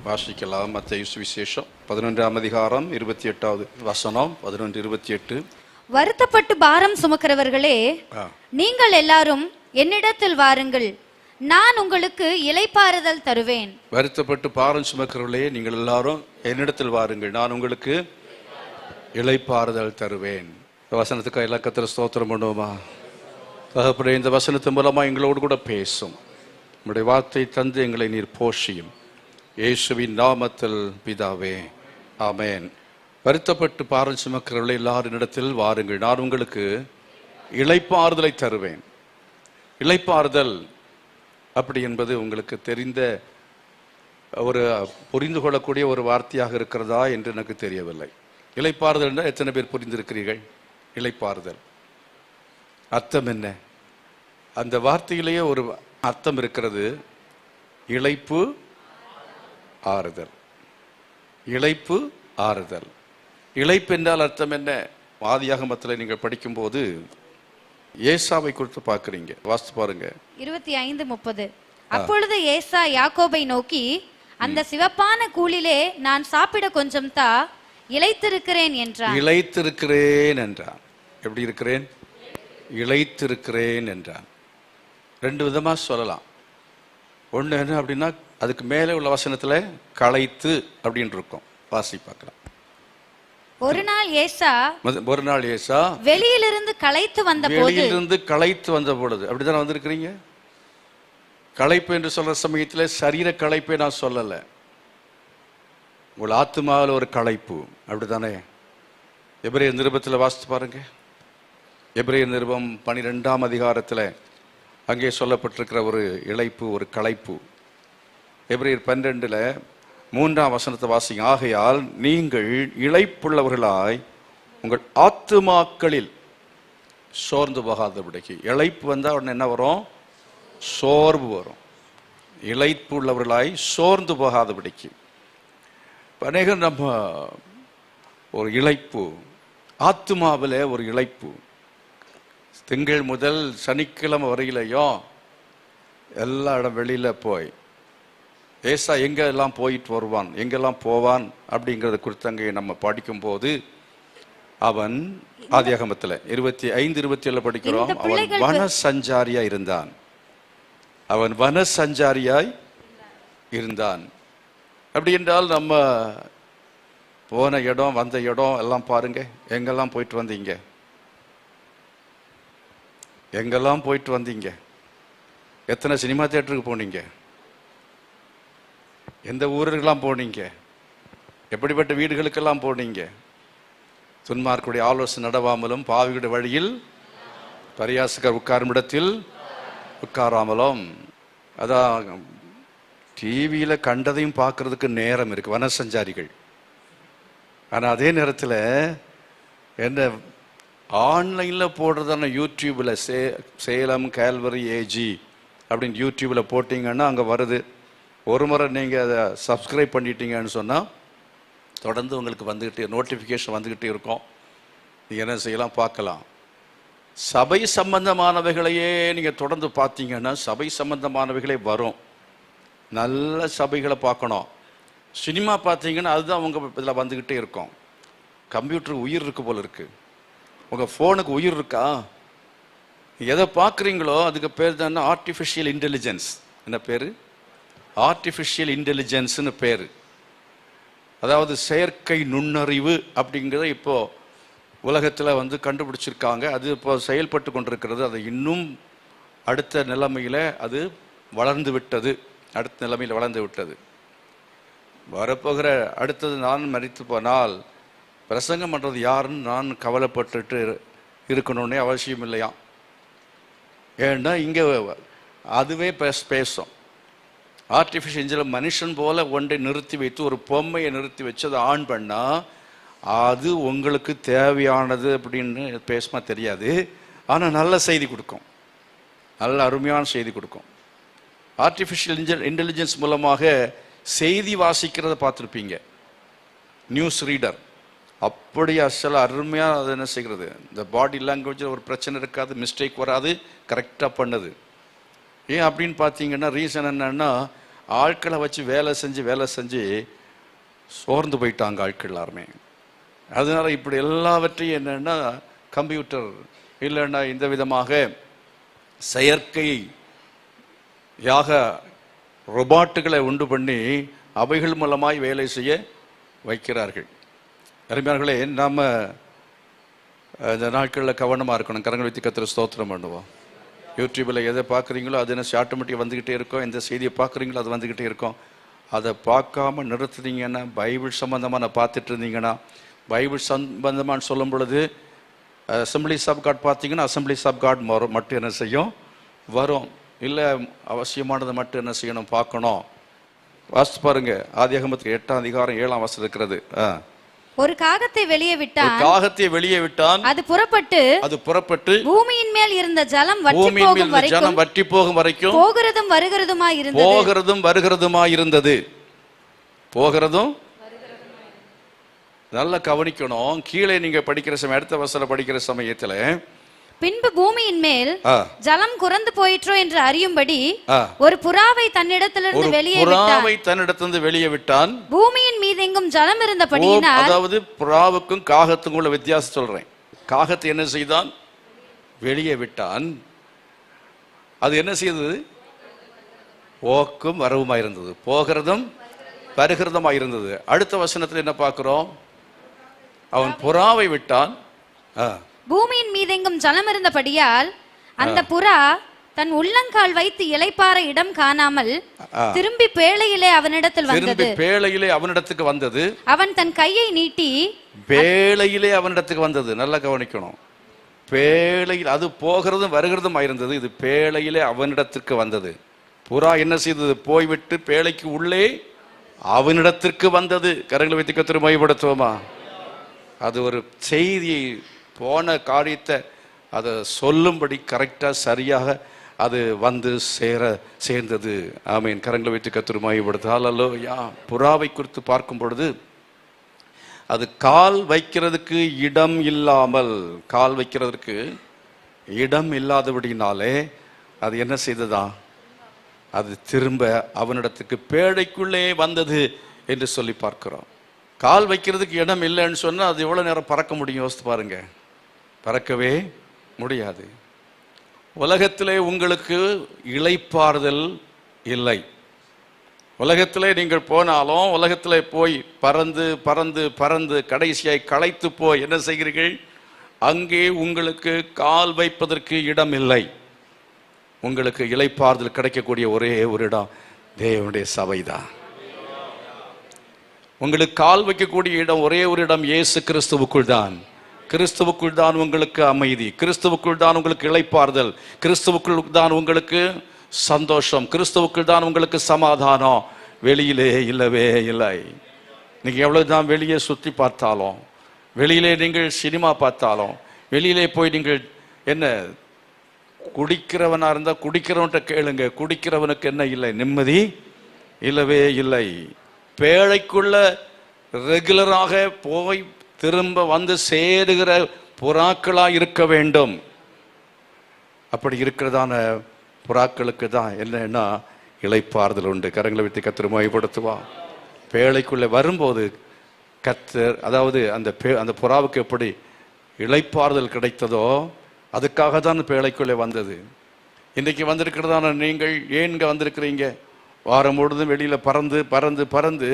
வாசிக்கலாம். மத்தேயு சுவிசேஷம் 11ஆம் அதிகாரம் 28வது வசனம் 11:28. வருத்தப்பட்டு பாரம் சுமக்கிறவர்களே, நீங்கள் எல்லாரும் என்னிடத்தில் வாருங்கள், நான் உங்களுக்கு இளைப்பாறுதல் தருவேன். வருத்தப்பட்டு பாரம் சுமக்கிறவர்களே, நீங்கள் எல்லாரும் என்னிடத்தில் வாருங்கள், நான் உங்களுக்கு இளைப்பாறுதல் தருவேன். இந்த வசனத்துக்கு இலக்கத்தில் ஸ்தோத்திரம் பண்ணுவோமா? தகப்பனே, இந்த வசனத்தின் மூலமா எங்களோடு கூட பேசும். உம்முடைய வார்த்தை தந்து எங்களை நீர் போஷியும். இயேசுவின் நாமத்தில் பிதாவே, ஆமென். வருத்தப்பட்டு பாரம் சுமக்கிறவர்களே, எல்லாரும் இடத்தில் வாருங்கள், நான் உங்களுக்கு இளைப்பாறுதலை தருவேன். இளைப்பாறுதல் அப்படி என்பது உங்களுக்கு தெரிந்த ஒரு புரிந்து கொள்ளக்கூடிய ஒரு வார்த்தையாக இருக்கிறதா என்று எனக்கு தெரியவில்லை. இளைப்பாறுதல் என்றால் எத்தனை பேர் புரிந்திருக்கிறீர்கள்? இளைப்பாறுதல் அர்த்தம் என்ன? அந்த வார்த்தையிலேயே ஒரு அர்த்தம் இருக்கிறது. இளைப்பு ஆறுதல். இளைப்பு ஆறுதல். இளைப்பு என்றால் அர்த்தம் என்ன? ஆதியாகமத்தில் நீங்கள் படிக்கும்போது ஏசாவை குறித்து பார்க்குறீங்க. வாசித்து பாருங்க 25:30. அப்பொழுது ஏசா யாக்கோபை நோக்கி, அந்த சிவப்பான கூலிலே நான் சாப்பிட கொஞ்சம் தா, இளைத்திருக்கிறேன் என்றான். இளைத்திருக்கிறேன் என்றான். எப்படி இருக்கிறேன்? இளைத்திருக்கிறேன் என்றான். ரெண்டு விதமா சொல்லலாம். ஒன்று என்ன அப்படின்னா, அதுக்கு மேலே உள்ள வசனத்துல களைத்து அப்படின்னு இருக்கும். வாசி பார்க்கலாம். ஒரு நாள் ஏசா வெளியிலிருந்து களைத்து வந்த பொழுது அப்படித்தானே வந்திருக்கிறீங்க. களைப்பு என்று சொல்ற சமயத்தில் சரீர களைப்பை நான் சொல்லலை, உங்கள் ஆத்மாவில் ஒரு களைப்பு. அப்படித்தானே? எபிரேயர் நிருபத்தில் வாசித்து பாருங்க. எபிரேயர் நிருபம் 12ஆம் அதிகாரத்தில் அங்கே சொல்லப்பட்டிருக்கிற ஒரு இளைப்பு, ஒரு களைப்பு. எபிரேயர் 12ல் 3ஆம் வசனத்தை வாசிங்க. ஆகையால் நீங்கள் இளைப்புள்ளவர்களாய் உங்கள் ஆத்துமாக்களில் சோர்ந்து போகாதபடிக்கு. இளைப்பு வந்தால் உடனே என்ன வரும்? சோர்வு வரும். இளைப்பு உள்ளவர்களாய் சோர்ந்து போகாதபடிக்கு. அநேகம் நம்ம ஒரு இளைப்பு, ஆத்துமாவில் ஒரு இளைப்பு. திங்கள் முதல் சனிக்கிழமை வரையிலையும் எல்லா இடம் வெளியில போய் ஏசா எங்கெல்லாம் போயிட்டு வருவான், எங்கெல்லாம் போவான் அப்படிங்கிறத குறித்து அங்கே நம்ம படிக்கும்போது, அவன் ஆதியாகமத்தில் 25-27 படிக்கிறோம். அவன் வன சஞ்சாரியா இருந்தான். அவன் வன சஞ்சாரியாய் இருந்தான். அப்படி என்றால் நம்ம போன இடம் வந்த இடம் எல்லாம் பாருங்க. எங்கெல்லாம் போயிட்டு வந்தீங்க? எங்கெல்லாம் போயிட்டு வந்தீங்க? எத்தனை சினிமா தியேட்டருக்கு போனீங்க? எந்த ஊருக்கெல்லாம் போனீங்க? எப்படிப்பட்ட வீடுகளுக்கெல்லாம் போனீங்க? துன்மார்க்குடைய ஆலோசனை நடவாமலும், பாவிகளுடைய வழியில் பரியாசகர் உட்காரும் இடத்தில் உட்காராமலும். அதான் டிவியில் கண்டதையும் பார்க்கறதுக்கு நேரம் இருக்கு வனசஞ்சாரிகள். ஆனால் அதே நேரத்தில் என்ன ஆன்லைனில் போடுறதான யூடியூப்பில் சேலம் கால்வரி ஏஜி அப்படின்னு யூடியூப்பில் போட்டிங்கன்னா அங்கே வருது. ஒரு முறை நீங்கள் அதை சப்ஸ்கிரைப் பண்ணிட்டீங்கன்னு சொன்னால் தொடர்ந்து உங்களுக்கு வந்துக்கிட்டே நோட்டிஃபிகேஷன் வந்துக்கிட்டே இருக்கும். நீங்கள் என்ன செய்யலாம், பார்க்கலாம். சபை சம்பந்தமானவைகளையே நீங்கள் தொடர்ந்து பார்த்தீங்கன்னா சபை சம்பந்தமானவைகளே வரும். நல்ல சபைகளை பார்க்கணும். சினிமா பார்த்தீங்கன்னா அதுதான் உங்கள் இதில் வந்துக்கிட்டே இருக்கும். கம்ப்யூட்டருக்கு உயிர் இருக்கு போல இருக்கு. உங்கள் ஃபோனுக்கு உயிர் இருக்கா? எதை பார்க்குறீங்களோ அதுக்கு பேர் தானே ஆர்டிஃபிஷியல் இன்டெலிஜென்ஸ். என்ன பேர்? ஆர்டிஃபிஷியல் இன்டெலிஜென்ஸ்னு பேர். அதாவது செயற்கை நுண்ணறிவு அப்படிங்கிறத இப்போ உலகத்தில் வந்து கண்டுபிடிச்சிருக்காங்க. அது இப்போ செயல்பட்டு கொண்டிருக்கிறது. அது இன்னும் அடுத்த நிலைமையில் அது வளர்ந்து விட்டது. அடுத்த நிலைமையில் வளர்ந்து விட்டது. வரப்போகிற அடுத்தது நான் மரித்து போனால் பிரசங்கம் பண்ணுறது யாருன்னு நான் கவலைப்பட்டுட்டு இருக்கணும்னே அவசியம் இல்லையா. ஏன்னா இங்கே அதுவே பேசும். ஆர்டிஃபிஷியல் இன்டெலிஜென்ஸ் மனுஷன் போல ஒன்றை நிறுத்தி வைத்து, ஒரு பொம்மையை நிறுத்தி வச்சு அதை ஆன் பண்ணால் அது உங்களுக்கு தேவையானது அப்படின்னு பேசுமா தெரியாது. ஆனால் நல்ல செய்தி கொடுக்கும், நல்ல அருமையான செய்தி கொடுக்கும். ஆர்டிஃபிஷியல் இன்டெலிஜென்ஸ் மூலமாக செய்தி வாசிக்கிறத பார்த்துருப்பீங்க. நியூஸ் ரீடர் அப்படி அசல் அருமையாக அது என்ன செய்கிறது, இந்த பாடி லாங்குவேஜில் ஒரு பிரச்சனை இருக்காது, மிஸ்டேக் வராது, கரெக்டாக பண்ணுது. ஏன் அப்படின்னு பார்த்தீங்கன்னா ரீசன் என்னன்னா, ஆட்களை வச்சு வேலை செஞ்சு சோர்ந்து போயிட்டாங்க ஆட்கள் எல்லாருமே. அதனால இப்படி எல்லாவற்றையும் என்னன்னா கம்ப்யூட்டர் இல்லைன்னா இந்த விதமாக செயற்கை யாக ரொபாட்டுகளை உண்டு பண்ணி அவைகள் மூலமாய் வேலை செய்ய வைக்கிறார்கள். அருமையானவர்களே, நாம் இந்த நாட்களில் கவனமாக இருக்கணும். கரங்கள் வைத்து கர்த்தரை ஸ்தோத்திரம் பண்ணுவோம். யூடியூப்பில் எதை பார்க்குறீங்களோ அது என்ன ஆட்டோமேட்டிக்காக வந்துக்கிட்டே இருக்கும். எந்த செய்தியை பார்க்குறீங்களோ அது வந்துக்கிட்டே இருக்கும். அதை பார்க்காம நிறுத்துனீங்கன்னா, பைபிள் சம்பந்தமாக நான் பார்த்துட்டு இருந்தீங்கன்னா, பைபிள் சம்பந்தமானு சொல்லும் பொழுது அசம்பிளிஸ் ஆஃப் காட் பார்த்தீங்கன்னா அசம்பிளிஸ் ஆஃப் காட் மட்டும் என்ன செய்யும் வரும். இல்லை அவசியமானதை மட்டும் என்ன செய்யணும் பார்க்கணும். வாசித்து பாருங்க, ஆதியாகமத்துக்கு 8ஆம் அதிகாரம் 7ஆம் வசனம் இருக்கிறது. ஒரு காகத்தை வெளியே விட்டான், அது புறப்பட்டு பூமியின் மேல் இருந்த ஜலம் வற்றி போகும் வரைக்கும் போகிறதும் வருகிறதுமாய் இருந்தது. நல்லா கவனிக்கணும். கீழே நீங்க படிக்கிற சமயம், அடுத்த வசனம் படிக்கிற சமயத்துல, பின்பு பூமியின் மேல் ஜலம் குறைந்து போயிற்றோ என்று அறியும்படி ஒரு புறாவை தன்னிடத்திலிருந்து வெளியே விட்டான். பூமியின் மீது எங்கும் ஜலம் இருந்தபடியினால், அதாவது புறாவுக்கும் காகத்துக்கும் உள்ள வித்தியாசம் சொல்றேன். காகத்தை என்ன செய்தான்? வெளியே விட்டான். அது என்ன செய்தது? போக்கும் வரவுமாய் இருந்தது, போகிறதும் வருகிறதுமாய் இருந்தது. அடுத்த வசனத்தில் என்ன பார்க்கிறோம்? அவன் புறாவை விட்டான். பூமியின் மீதெங்கும் ஜலம் இருந்தபடியால் அந்த புறா தன் உள்ளங்கால் வைத்து இளைப்பாற இடம் காணாமல் திரும்பி பேழையிலே அவனிடத்துக்கு வந்தது. அவன் தன் கையை நீட்டி பேழையிலே அவனிடத்துக்கு வந்தது. நல்லா கவனிக்கணும். பேழையில், அது போகிறதும் வருகிறதும் ஆயிருந்தது. இது பேழையிலே அவனிடத்திற்கு வந்தது. புறா என்ன செய்தது? போய்விட்டு பேழைக்கு உள்ளே அவனிடத்திற்கு வந்தது. கரங்களை வைத்து கர்த்தரை மகிமைப்படுத்துவோமா? அது ஒரு செய்தியை, போன காரியத்தை அதை சொல்லும்படி கரெக்டாக சரியாக அது வந்து சேர்ந்தது. ஆமீன். கரங்களை வைத்து கர்த்தரை மகிமைப்படுத்து. ஹல்லேலூயா. புறாவை குறித்து பார்க்கும் பொழுது, அது கால் வைக்கிறதுக்கு இடம் இல்லாதபடினாலே அது என்ன செய்ததா? அது திரும்ப அவனிடத்துக்கு பேழைக்குள்ளே வந்தது என்று சொல்லி பார்க்கிறோம். கால் வைக்கிறதுக்கு இடம் இல்லைன்னு சொன்னால் அது எவ்வளோ நேரம் பறக்க முடியும்? யோசித்து பாருங்க. பறக்கவே முடியாது. உலகத்திலே உங்களுக்கு இளைப்பாறுதல் இல்லை. உலகத்திலே நீங்கள் போனாலும், உலகத்திலே போய் பறந்து பறந்து பறந்து கடைசியாய் களைத்து போய் என்ன செய்கிறீர்கள்? அங்கே உங்களுக்கு கால் வைப்பதற்கு இடம் இல்லை. உங்களுக்கு இளைப்பாறுதல் கிடைக்கக்கூடிய ஒரே ஒரு இடம் தேவனுடைய சபைதான். உங்களுக்கு கால் வைக்கக்கூடிய இடம், ஒரே ஒரு இடம் இயேசு கிறிஸ்துவுக்குள் தான். கிறிஸ்துவுக்குள் தான் உங்களுக்கு அமைதி, கிறிஸ்துவுக்குள் தான் உங்களுக்கு இளைப்பாறுதல், கிறிஸ்துவுக்குள் தான் உங்களுக்கு சந்தோஷம், கிறிஸ்துவுக்குள் தான் உங்களுக்கு சமாதானம். வெளியிலே இல்லவே இல்லை. நீங்க எவ்வளவுதான் வெளியே சுற்றி பார்த்தாலும், வெளியிலே நீங்கள் சினிமா பார்த்தாலும், வெளியிலே போய் நீங்கள் என்ன குடிக்கிறவனா இருந்தா குடிக்கிறவன்கிட்ட கேளுங்க, குடிக்கிறவனுக்கு என்ன இல்லை? நிம்மதி இல்லவே இல்லை. பேழைக்குள்ள ரெகுலராக போய் திரும்ப வந்து சேருகிற புறாக்களா இருக்க வேண்டும். அப்படி இருக்கிறதான புறாக்களுக்கு தான் என்னன்னா இளைப்பாறுதல் உண்டு. கரங்களை விட்டு கர்த்தரை மகிமைப்படுத்துவா. பேழைக்குள்ள வரும்போது கர்த்தர், அதாவது அந்த புறாவுக்கு எப்படி இளைப்பாறுதல் கிடைத்ததோ அதுக்காக தான் பேழைக்குள்ளே வந்தது. இன்றைக்கு வந்திருக்கிறதான நீங்கள் ஏன் இங்கே வந்திருக்கிறீங்க? வாரம் முழுதும் வெளியில பறந்து பறந்து பறந்து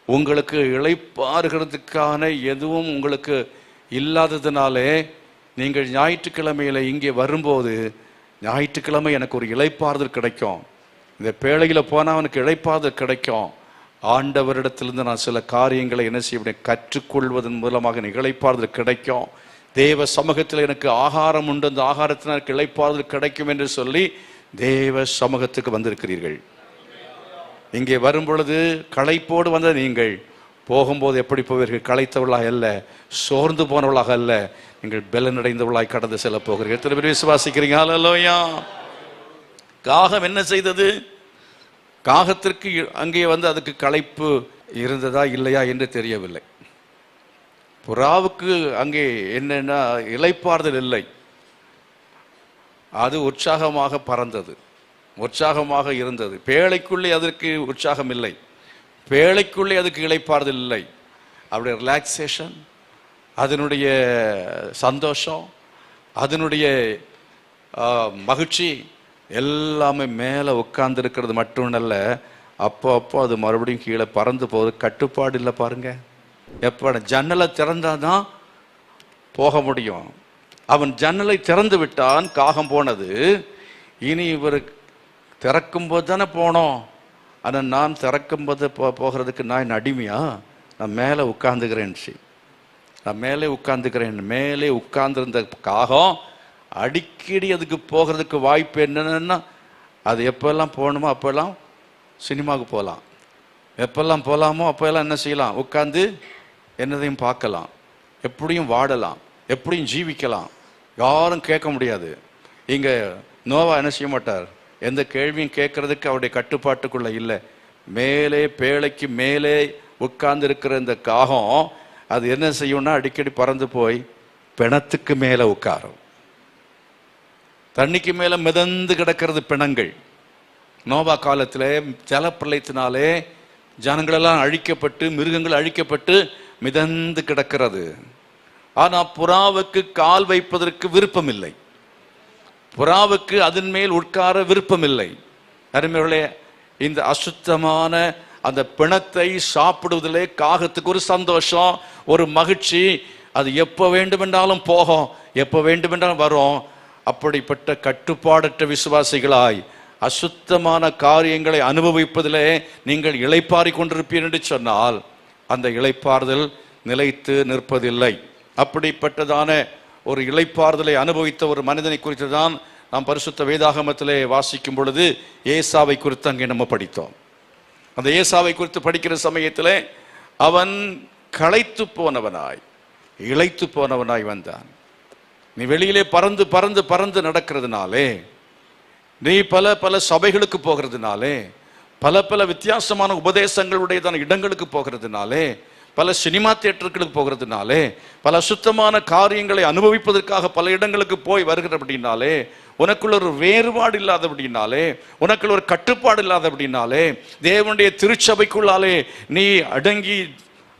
உங்களுக்கு இளைப்பாறுகிறதுக்கான எதுவும் உங்களுக்கு இல்லாததுனாலே நீங்கள் ஞாயிற்றுக்கிழமையில இங்கே வரும்போது, ஞாயிற்றுக்கிழமை எனக்கு ஒரு இளைப்பாறுதல் கிடைக்கும், இந்த பேழையில போனால் அவனுக்கு இளைப்பாறுதல் கிடைக்கும், ஆண்டவரிடத்திலிருந்து நான் சில காரியங்களை என்ன செய்ய கற்றுக்கொள்வதன் மூலமாக எனக்கு இளைப்பாறுதல் கிடைக்கும், தேவ சமூகத்தில் எனக்கு ஆகாரம் உண்டு, அந்த ஆகாரத்தில் எனக்கு இளைப்பாறுதல் கிடைக்கும் என்று சொல்லி தேவ சமூகத்துக்கு வந்திருக்கிறீர்கள். இங்கே வரும் பொழுது களைப்போடு வந்த நீங்கள் போகும்போது எப்படி போவீர்கள்? களைத்தவர்களாக அல்ல, சோர்ந்து போனவர்களாக அல்ல, நீங்கள் பலனடைந்தவர்களாய் கடந்து செல்ல போகிறீர்கள். எத்தனை பேர் விசுவாசிக்கிறீங்க? ஹல்லேலூயா. காகம் என்ன செய்தது? காகத்திற்கு அங்கே வந்து அதுக்கு களைப்பு இருந்ததா இல்லையா என்று தெரியவில்லை. புறாவுக்கு அங்கே என்னன்னா இளைப்பாறுதல் இல்லை, அது உற்சாகமாக பறந்தது. உற்சாகமாக இருந்தது. பேழைக்குள்ளே அதற்கு உற்சாகம் இல்லை, பேழைக்குள்ளே அதுக்கு இளைப்பாறுதல் இல்லை. அவருடைய ரிலாக்ஸேஷன், அதனுடைய சந்தோஷம், அதனுடைய மகிழ்ச்சி எல்லாமே மேலே உட்கார்ந்து இருக்கிறது மட்டுமல்ல, அப்போ அப்போ அது மறுபடியும் கீழே பறந்து போகுது. கட்டுப்பாடு இல்லை பாருங்க. எப்போ ஜன்னலை திறந்தாதான் போக முடியும். அவன் ஜன்னலை திறந்து விட்டான், காகம் போனது. இனி இவர் திறக்கும்போது தானே போனோம். ஆனால் நான் திறக்கும்போது போகிறதுக்கு நான் அடிமையா? நான் மேலே உட்கார்ந்துக்கிறேன், நான் மேலே உட்கார்ந்துக்கிறேன். மேலே உட்கார்ந்துருந்த காகம் அடிக்கடி அதுக்கு போகிறதுக்கு வாய்ப்பு என்னன்னா, அது எப்பெல்லாம் போகணுமோ அப்போல்லாம் சினிமாவுக்கு போகலாம், எப்பெல்லாம் போகலாமோ அப்போல்லாம் என்ன செய்யலாம், உட்காந்து என்னதையும் பார்க்கலாம், எப்படியும் வாடலாம், எப்படியும் ஜீவிக்கலாம். யாரும் கேட்க முடியாது. இங்கே நோவா என்ன செய்ய மாட்டார், எந்த கேள்வியும் கேட்கறதுக்கு அவருடைய கட்டுப்பாட்டுக்குள்ள இல்லை. மேலே பேழைக்கு மேலே உட்கார்ந்து இருக்கிற இந்த காகம் அது என்ன செய்யும்னா, அடிக்கடி பறந்து போய் பிணத்துக்கு மேலே உட்காரும். தண்ணிக்கு மேலே மிதந்து கிடக்கிறது பிணங்கள். நோவா காலத்தில் ஜலப்பிரளயத்தினாலே ஜனங்களெல்லாம் அழிக்கப்பட்டு, மிருகங்கள் அழிக்கப்பட்டு மிதந்து கிடக்கிறது. ஆனால் புறாவுக்கு கால் வைப்பதற்கு விருப்பம் இல்லை, புறாவுக்கு அதன் மேல் உட்கார விருப்பம் இல்லை. அருமைகளே, இந்த அசுத்தமான அந்த பிணத்தை சாப்பிடுவதிலே காகத்துக்கு ஒரு சந்தோஷம், ஒரு மகிழ்ச்சி. அது எப்போ வேண்டுமென்றாலும் போகும், எப்போ வேண்டுமென்றாலும் வரும். அப்படிப்பட்ட கட்டுப்பாடற்ற விசுவாசிகளாய் அசுத்தமான காரியங்களை அனுபவிப்பதிலே நீங்கள் இளைப்பாறி கொண்டிருப்பீர்கள் என்று சொன்னால் அந்த இளைப்பாறுதல் நிலைத்து நிற்பதில்லை. அப்படிப்பட்டதான ஒரு இளைப்பாறுதலை அனுபவித்த ஒரு மனிதனை குறித்து தான் நாம் பரிசுத்த வேதாகமத்திலே வாசிக்கும் பொழுது ஏசாவை குறித்து அங்கே நம்ம படித்தோம். அந்த ஏசாவை குறித்து படிக்கிற சமயத்தில் அவன் களைத்து போனவனாய், இளைத்து போனவனாய் வந்தான். நீ வெளியிலே பறந்து பறந்து பறந்து நடக்கிறதுனாலே, நீ பல பல சபைகளுக்கு போகிறதுனாலே, பல பல வித்தியாசமான உபதேசங்களுடையதான இடங்களுக்கு போகிறதுனாலே, பல சினிமா தியேட்டர்களுக்கு போகிறதுனாலே, பல சுத்தமான காரியங்களை அனுபவிப்பதற்காக பல இடங்களுக்கு போய் வருகிறபடினாலே, உனக்குள்ள ஒரு வேறுபாடு இல்லாதபடினாலே, உனக்குள்ள ஒரு கட்டுப்பாடு இல்லாதபடினாலே, தேவனுடைய திருச்சபைக்குள்ளாலே நீ அடங்கி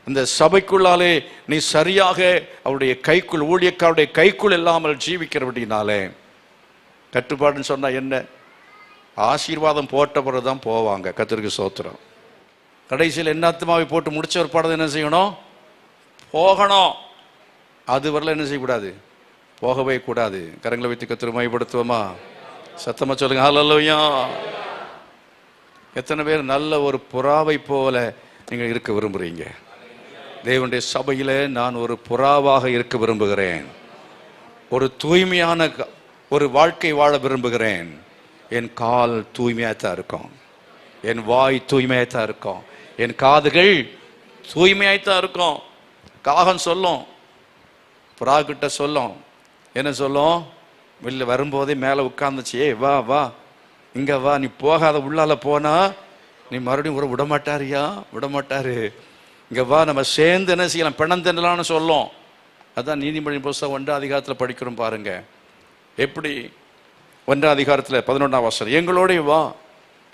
அந்த சபைக்குள்ளாலே நீ சரியாக அவருடைய கைக்குள், ஊழியக்காருடைய கைக்குள் இல்லாமல் ஜீவிக்கிறபடினாலே, கட்டுப்பாடுன்னு சொன்னா என்ன, ஆசீர்வாதம் போட்ட பிறகுதான் போவாங்க. கர்த்தருக்கு ஸ்தோத்திரம். கடைசியில் என்னாத்மாவை போட்டு முடிச்ச ஒரு பாடம் என்ன செய்யணும், போகணும். அது வரல என்ன செய்யக்கூடாது, போகவே கூடாது. கரங்களை வைத்து கர்த்தரை மகிமைப்படுத்துவோமா? சத்தமா சொல்லுங்க ஹல்லேலூயா. எத்தனை பேர் நல்ல ஒரு புறாவை போல நீங்கள் இருக்க விரும்புறீங்க? தேவனுடைய சபையில நான் ஒரு புறாவாக இருக்க விரும்புகிறேன், ஒரு தூய்மையான ஒரு வாழ்க்கை வாழ விரும்புகிறேன். என் கால் தூய்மையாத்தான் இருக்கும், என் வாய் தூய்மையாத்தான் இருக்கும், என் காதுகள் தூய்மையாய்த்தான் இருக்கும். காகம் சொல்லும், புறா கிட்ட சொல்லும், என்ன சொல்லும், வெளில வரும்போதே மேலே உட்கார்ந்துச்சு, ஏ வா வா இங்க வா, நீ போகாத, உள்ளால போனா நீ மறுபடியும் கூட விடமாட்டாரியா, விடமாட்டாரு, இங்க வா, நம்ம சேர்ந்து என்ன செய்யலாம், பிணந்தென்னலாம்னு சொல்லும். அதான் நீதிமொழி புஸ்தகம் 1ஆம் அதிகாரத்தில் படிக்கிறோம் பாருங்க. எப்படி 1ஆம் அதிகாரத்தில் 11ஆம் வசனம், எங்களோட வா,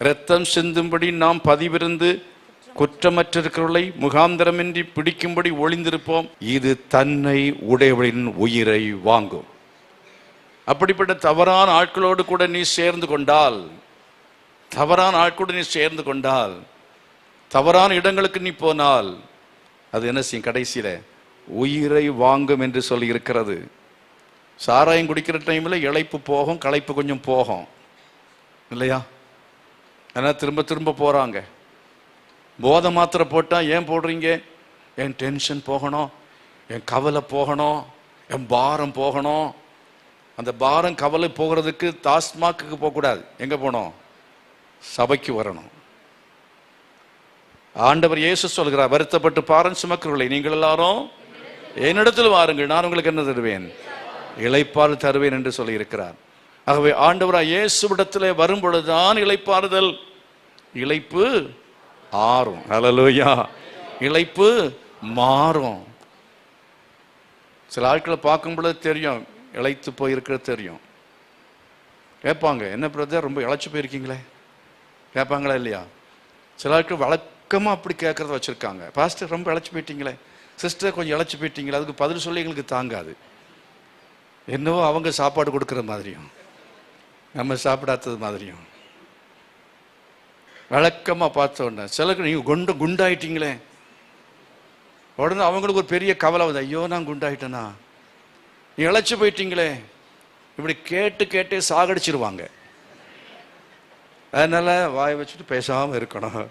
இரத்தம் சிந்தும்படி நாம் பதிவிருந்து குற்றமற்றிருக்கிறவர்களை முகாந்திரமின்றி பிடிக்கும்படி ஒளிந்திருப்போம், இது தன்னை உடையவளின் உயிரை வாங்கும். அப்படிப்பட்ட தவறான ஆட்களோடு கூட நீ சேர்ந்து கொண்டால், தவறான ஆட்களோடு நீ சேர்ந்து கொண்டால், தவறான இடங்களுக்கு நீ போனால், அது என்ன செய்யும், கடைசியில உயிரை வாங்கும் என்று சொல்லி இருக்கிறது. சாராயம் குடிக்கிற டைம்ல இளைப்பு போகும், களைப்பு கொஞ்சம் போகும் இல்லையா? ஆனால் திரும்ப திரும்ப போறாங்க. போதை மாத்திரை போட்டா ஏன் போடுறீங்க, என் டென்ஷன் போகணும், என் கவலை போகணும், என் பாரம் போகணும். அந்த பாரம் கவலை போகிறதுக்கு டாஸ்மாக்கு போகக்கூடாது, எங்க போனோம், சபைக்கு வரணும். ஆண்டவர் இயேசு சொல்கிறார், வருத்தப்பட்டு பாரம் சுமக்கிறவர்களை நீங்கள் எல்லாரும் என்னிடத்தில் வாருங்கள், நான் உங்களுக்கு என்ன தருவேன், இளைப்பாறுதல் தருவேன் என்று சொல்லி இருக்கிறார். ஆகவே ஆண்டவராய் இயேசுவிடத்திலே வரும் பொழுதுதான் இளைப்பாறுதல், இளைப்பு ஆறும். ஹல்லேலூயா. இளைப்பு மாறும். சில ஆட்களை பார்க்கும் பொழுது தெரியும், இளைத்து போயிருக்கிறது தெரியும். கேட்பாங்க, என்ன பிரதர் ரொம்ப இழைச்சி போயிருக்கீங்களே, கேட்பாங்களா இல்லையா? சிலருக்கு வழக்கமாக அப்படி கேட்குறத வச்சுருக்காங்க. பாஸ்டர் ரொம்ப இழைச்சி போயிட்டீங்களே, சிஸ்டர் கொஞ்சம் இழைச்சி போயிட்டீங்களே, அதுக்கு பதில் சொல்லி எங்களுக்கு தாங்காது. என்னவோ அவங்க சாப்பாடு கொடுக்குற மாதிரியும் நம்ம சாப்பிடாதது மாதிரியும் வழக்கமாக பார்த்த உடனே சிலருக்கு நீங்கள் குண்டாயிட்டீங்களே, உடனே அவங்களுக்கு ஒரு பெரிய கவலை வந்து, ஐயோ நான் குண்டாயிட்டேனா, நீ இழைச்சி போயிட்டீங்களே, இப்படி கேட்டு கேட்டே சாகடிச்சிருவாங்க. அதனால வாயை வச்சுட்டு பேசாமல் இருக்கணும்.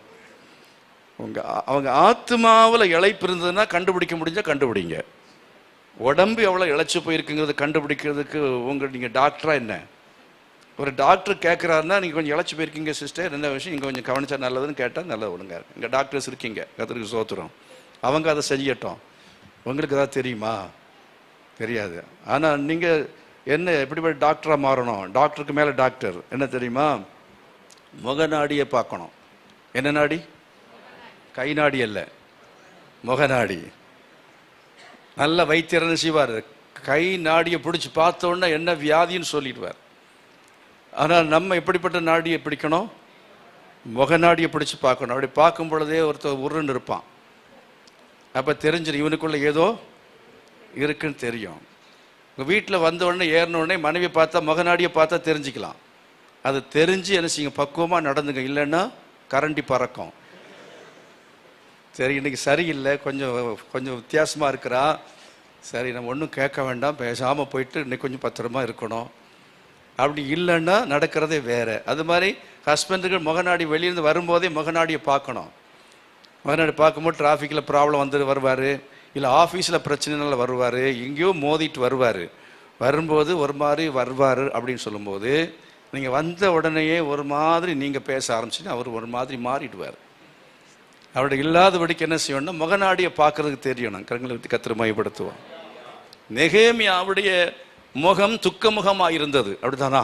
அவங்க ஆத்மாவில் இழைப்பு இருந்ததுன்னா கண்டுபிடிக்க முடிஞ்சால் கண்டுபிடிங்க. உடம்பு எவ்வளோ இழைச்சி போயிருக்குங்கிறது கண்டுபிடிக்கிறதுக்கு நீங்கள் டாக்டரா என்ன? ஒரு டாக்டர் கேட்குறாருன்னா நீங்கள் கொஞ்சம் இழைச்சி போயிருக்கீங்க சிஸ்டர், என்ன விஷயம் நீங்கள் கொஞ்சம் கவனிச்சா நல்லதுன்னு கேட்டால் நல்லது. ஒழுங்க இங்கே டாக்டர்ஸ் இருக்கீங்க, கர்த்தருக்கு ஸ்தோத்திரம், அவங்க அதை செய்யட்டும். உங்களுக்கு ஏதாவது தெரியுமா? தெரியாது. ஆனால் நீங்கள் என்ன எப்படிப்பட்ட டாக்டராக மாறணும்? டாக்டருக்கு மேலே டாக்டர் என்ன தெரியுமா? முக நாடியை பார்க்கணும். என்ன நாடி? கை நாடி அல்ல, முக நாடி. நல்ல வைத்தியர்னு செய்வார், கை நாடியை பிடிச்சி பார்த்த உடனே என்ன வியாதின்னு சொல்லிடுவார். ஆனால் நம்ம எப்படிப்பட்ட நாடியை பிடிக்கணும்? முக நாடியை பிடிச்சி பார்க்கணும். அப்படி பார்க்கும் பொழுதே ஒருத்தர் உருன்னு இருப்பான், அப்போ தெரிஞ்சிடும் இவனுக்குள்ள ஏதோ இருக்குன்னு தெரியும். உங்கள் வீட்டில் வந்த உடனே ஏறின உடனே மனைவி பார்த்தா முகநாடியை பார்த்தா தெரிஞ்சுக்கலாம். அது தெரிஞ்சு என்ன செய்யுங்க, பக்குவமாக நடந்துங்க, இல்லைன்னா கரண்டி பறக்கும். சரி இன்னைக்கு சரியில்லை, கொஞ்சம் வித்தியாசமாக இருக்கிறா, சரி நம்ம ஒன்றும் கேட்க வேண்டாம், பேசாமல் போயிட்டு இன்னைக்கு கொஞ்சம் பத்திரமா இருக்கணும். அப்படி இல்லைன்னா நடக்கிறதே வேறு. அது மாதிரி ஹஸ்பண்டுகள் முகநாடி வெளியிருந்து வரும்போதே முகநாடியை பார்க்கணும். முகநாடி பார்க்கும்போது டிராஃபிக்கில் ப்ராப்ளம் வந்து வருவார், இல்லை ஆஃபீஸில் பிரச்சனைனால வருவார், எங்கேயோ மோதிட்டு வருவார். வரும்போது ஒரு மாதிரி வருவார் அப்படின்னு சொல்லும்போது நீங்கள் வந்த உடனேயே ஒரு மாதிரி நீங்கள் பேச ஆரம்பிச்சுன்னா அவர் ஒரு மாதிரி மாறிடுவார். அவருடைய இல்லாதபடிக்கு என்ன செய்யணும்னா முகநாடியை பார்க்கறதுக்கு தெரியணும். கரங்களை விட்டு கர்த்தரை மையப்படுத்துவோம். நெகேமியாவுடைய முகம் துக்கமுகமாக இருந்தது, அப்படித்தானா?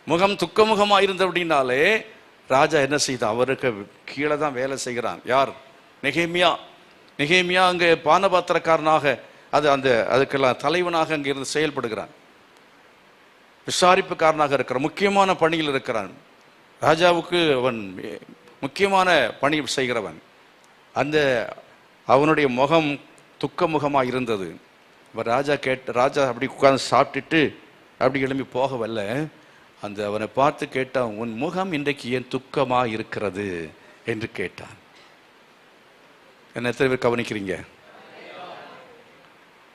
முகம் துக்கமுகமாக இருந்தது அப்படின்னாலே ராஜா என்ன செய்தான்? அவருக்கு கீழே தான் வேலை செய்கிறான். யார்? நெகேமியா. நெகேமியா அங்கே பானபாத்திரக்காரனாக அதுக்கெல்லாம் தலைவனாக அங்கே இருந்து செயல்படுகிறான். விசாரிப்புக்காரனாக இருக்கிறான், முக்கியமான பணியில் இருக்கிறான். ராஜாவுக்கு அவன் முக்கியமான பணி செய்கிறவன். அவனுடைய முகம் துக்க முகமாக இருந்தது. இப்போ ராஜா அப்படி உட்கார்ந்து சாப்பிட்டுட்டு அப்படி எழும்பி போக வரல, அவனை பார்த்து கேட்டான், உன் முகம் இன்றைக்கு ஏன் துக்கமாக இருக்கிறது என்று கேட்டான். என்ன எத்தனை பேர் கவனிக்கிறீங்க?